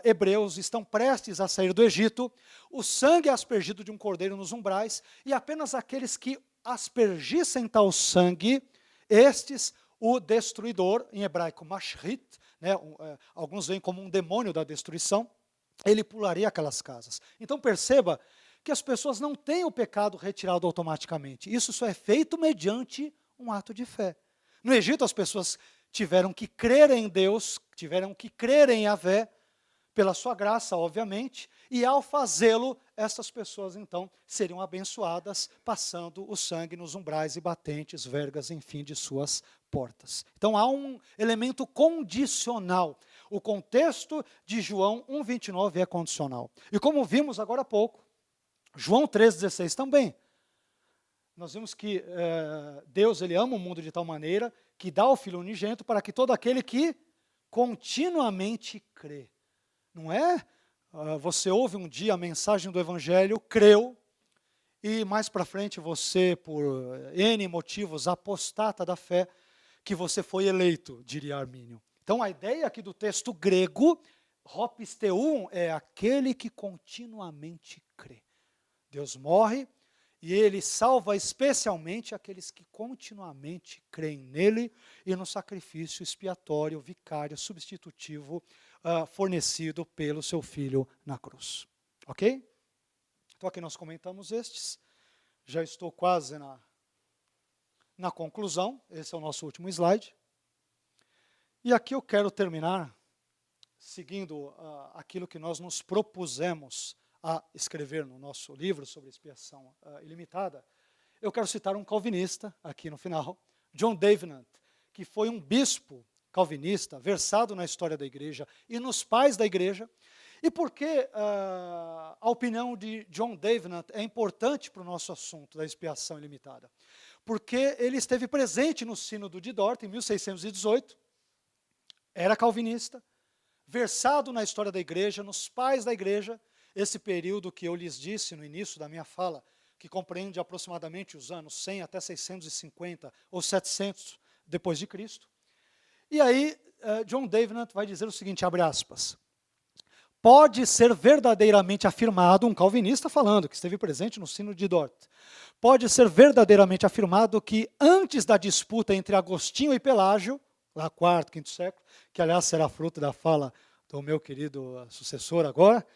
hebreus estão prestes a sair do Egito, o sangue é aspergido de um cordeiro nos umbrais, e apenas aqueles que aspergissem tal sangue, estes, o destruidor, em hebraico mashrit, né, alguns veem como um demônio da destruição, ele pularia aquelas casas. Então perceba que as pessoas não têm o pecado retirado automaticamente. Isso só é feito mediante um ato de fé. No Egito as pessoas tiveram que crer em Deus, tiveram que crer em Yahvé, pela sua graça, obviamente, e ao fazê-lo, essas pessoas então seriam abençoadas, passando o sangue nos umbrais e batentes, vergas, enfim, de suas portas. Então há um elemento condicional. O contexto de João 1,29 é condicional. E como vimos agora há pouco, João 3,16 também. Nós vimos que Deus ele ama o mundo de tal maneira que dá o Filho unigênito para que todo aquele que continuamente crê. Não é? Você ouve um dia a mensagem do Evangelho, creu, e mais para frente você, por N motivos, apostata da fé, que você foi eleito, diria Armínio. Então a ideia aqui do texto grego, hopisteuon, é aquele que continuamente crê. Deus morre e ele salva especialmente aqueles que continuamente creem nele e no sacrifício expiatório, vicário, substitutivo, fornecido pelo seu Filho na cruz. Ok? Então aqui nós comentamos estes. Já estou quase na conclusão. Esse é o nosso último slide. E aqui eu quero terminar seguindo aquilo que nós nos propusemos a escrever no nosso livro sobre expiação ilimitada. Eu quero citar um calvinista aqui no final, John Davenant, que foi um bispo calvinista, versado na história da igreja e nos pais da igreja. E por que a opinião de John Davenant é importante para o nosso assunto da expiação ilimitada? Porque ele esteve presente no Sínodo de Dort, em 1618, era calvinista, versado na história da igreja, nos pais da igreja, esse período que eu lhes disse no início da minha fala, que compreende aproximadamente os anos 100 até 650 ou 700 depois de Cristo. E aí, John Davenant vai dizer o seguinte, abre aspas, pode ser verdadeiramente afirmado, um calvinista falando, que esteve presente no Sínodo de Dort, pode ser verdadeiramente afirmado que antes da disputa entre Agostinho e Pelágio, lá quarto, quinto século, que aliás será fruto da fala do meu querido sucessor agora,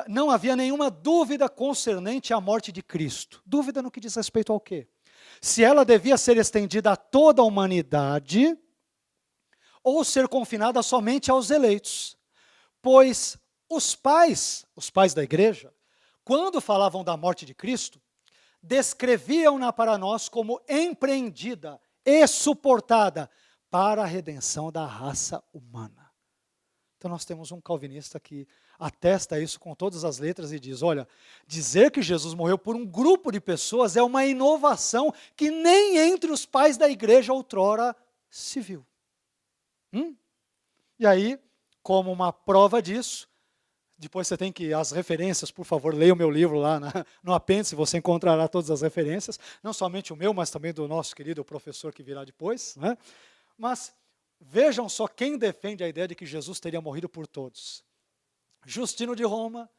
não havia nenhuma dúvida concernente à morte de Cristo. Dúvida no que diz respeito ao quê? Se ela devia ser estendida a toda a humanidade ou ser confinada somente aos eleitos. Pois os pais da igreja, quando falavam da morte de Cristo, descreviam-na para nós como empreendida e suportada para a redenção da raça humana. Então nós temos um calvinista que atesta isso com todas as letras e diz, olha, dizer que Jesus morreu por um grupo de pessoas é uma inovação que nem entre os pais da igreja outrora se viu. E aí, como uma prova disso, Depois você tem que, as referências, por favor, leia o meu livro lá no apêndice, você encontrará todas as referências, não somente o meu, mas também do nosso querido professor que virá depois. Né? Mas vejam só quem defende a ideia de que Jesus teria morrido por todos. Justino de Roma,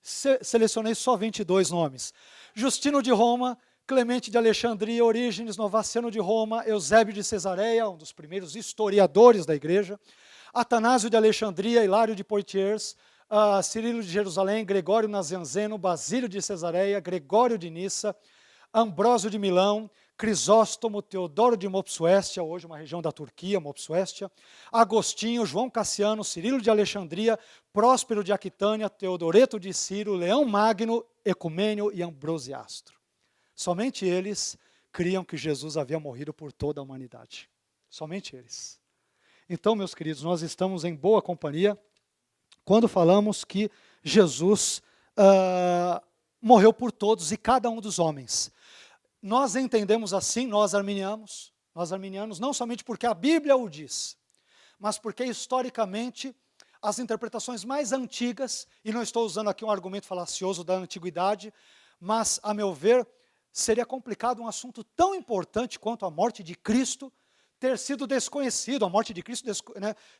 selecionei só 22 nomes. Justino de Roma, Clemente de Alexandria, Orígenes, Novaciano de Roma, Eusébio de Cesareia, um dos primeiros historiadores da igreja, Atanásio de Alexandria, Hilário de Poitiers, Cirilo de Jerusalém, Gregório Nazianzeno, Basílio de Cesareia, Gregório de Nissa, Ambrósio de Milão, Crisóstomo, Teodoro de Mopsuestia, hoje uma região da Turquia, Mopsuestia, Agostinho, João Cassiano, Cirilo de Alexandria, Próspero de Aquitânia, Teodoreto de Ciro, Leão Magno, Ecumênio e Ambrosiastro. Somente eles criam que Jesus havia morrido por toda a humanidade. Somente eles. Então, meus queridos, nós estamos em boa companhia quando falamos que Jesus morreu por todos e cada um dos homens. Nós entendemos assim, nós arminianos, não somente porque a Bíblia o diz, mas porque historicamente as interpretações mais antigas, e não estou usando aqui um argumento falacioso da antiguidade, mas, a meu ver, seria complicado um assunto tão importante quanto a morte de Cristo ter sido desconhecido, a morte de Cristo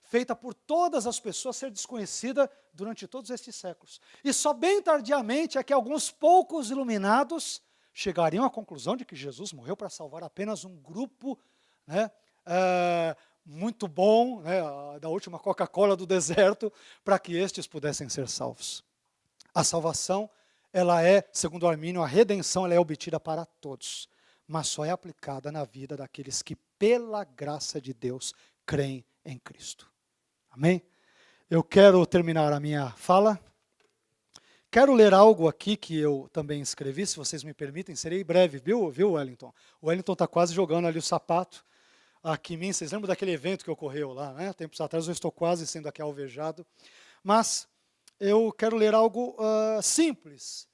feita por todas as pessoas ser desconhecida durante todos estes séculos. E só bem tardiamente é que alguns poucos iluminados chegariam à conclusão de que Jesus morreu para salvar apenas um grupo muito bom, da última Coca-Cola do deserto, para que estes pudessem ser salvos. A salvação, ela é, segundo Armínio, a redenção ela é obtida para todos, mas só é aplicada na vida daqueles que, pela graça de Deus, creem em Cristo. Amém? Eu quero terminar a minha fala. Quero ler algo aqui que eu também escrevi, se vocês me permitem, serei breve, viu, Wellington? O Wellington está quase jogando ali o sapato aqui em mim. Vocês lembram daquele evento que ocorreu lá, né? Tempos atrás eu estou quase sendo aqui alvejado. Mas eu quero ler algo simples,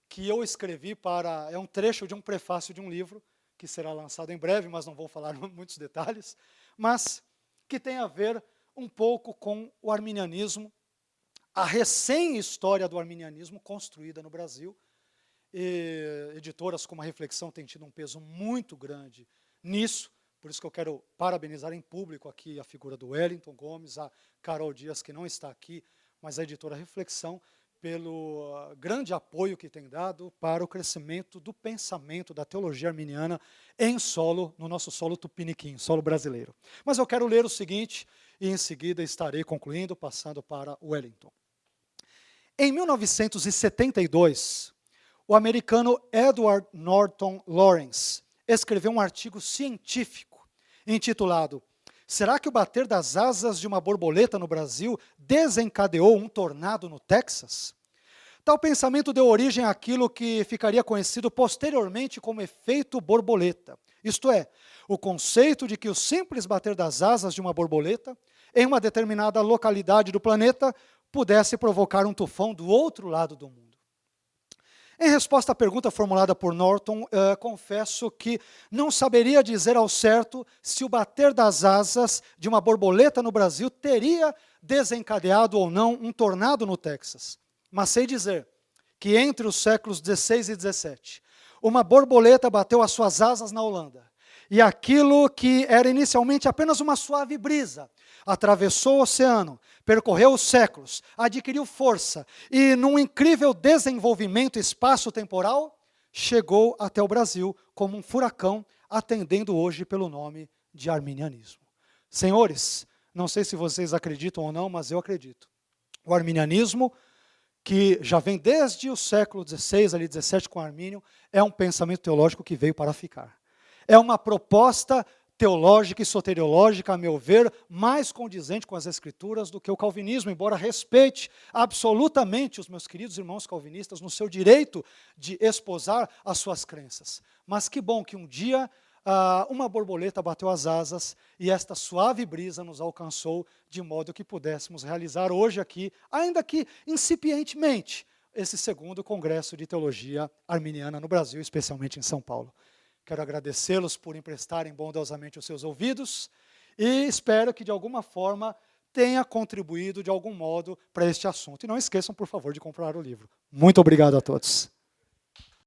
que eu escrevi é um trecho de um prefácio de um livro, que será lançado em breve, mas não vou falar muitos detalhes, mas que tem a ver um pouco com o arminianismo, a recém-história do arminianismo construída no Brasil. E editoras como a Reflexão têm tido um peso muito grande nisso, por isso que eu quero parabenizar em público aqui a figura do Wellington Gomes, a Carol Dias, que não está aqui, mas a editora Reflexão, pelo grande apoio que tem dado para o crescimento do pensamento da teologia arminiana no nosso solo tupiniquim, solo brasileiro. Mas eu quero ler o seguinte, e em seguida estarei concluindo, passando para o Wellington. Em 1972, o americano Edward Norton Lawrence escreveu um artigo científico intitulado "Será que o bater das asas de uma borboleta no Brasil desencadeou um tornado no Texas?" Tal pensamento deu origem àquilo que ficaria conhecido posteriormente como efeito borboleta. Isto é, o conceito de que o simples bater das asas de uma borboleta em uma determinada localidade do planeta pudesse provocar um tufão do outro lado do mundo. Em resposta à pergunta formulada por Norton, confesso que não saberia dizer ao certo se o bater das asas de uma borboleta no Brasil teria desencadeado ou não um tornado no Texas. Mas sei dizer que entre os séculos XVI e XVII, uma borboleta bateu as suas asas na Holanda. E aquilo que era inicialmente apenas uma suave brisa, atravessou o oceano, percorreu os séculos, adquiriu força e, num incrível desenvolvimento espaço-temporal, chegou até o Brasil como um furacão, atendendo hoje pelo nome de arminianismo. Senhores, não sei se vocês acreditam ou não, mas eu acredito. O arminianismo, que já vem desde o século XVI, ali 17 com Armínio, é um pensamento teológico que veio para ficar. É uma proposta teológica e soteriológica, a meu ver, mais condizente com as Escrituras do que o calvinismo, embora respeite absolutamente os meus queridos irmãos calvinistas no seu direito de esposar as suas crenças. Mas que bom que um dia uma borboleta bateu as asas e esta suave brisa nos alcançou de modo que pudéssemos realizar hoje aqui, ainda que incipientemente, esse segundo Congresso de Teologia Arminiana no Brasil, especialmente em São Paulo. Quero agradecê-los por emprestarem bondosamente os seus ouvidos e espero que, de alguma forma, tenha contribuído de algum modo para este assunto. E não esqueçam, por favor, de comprar o livro. Muito obrigado a todos.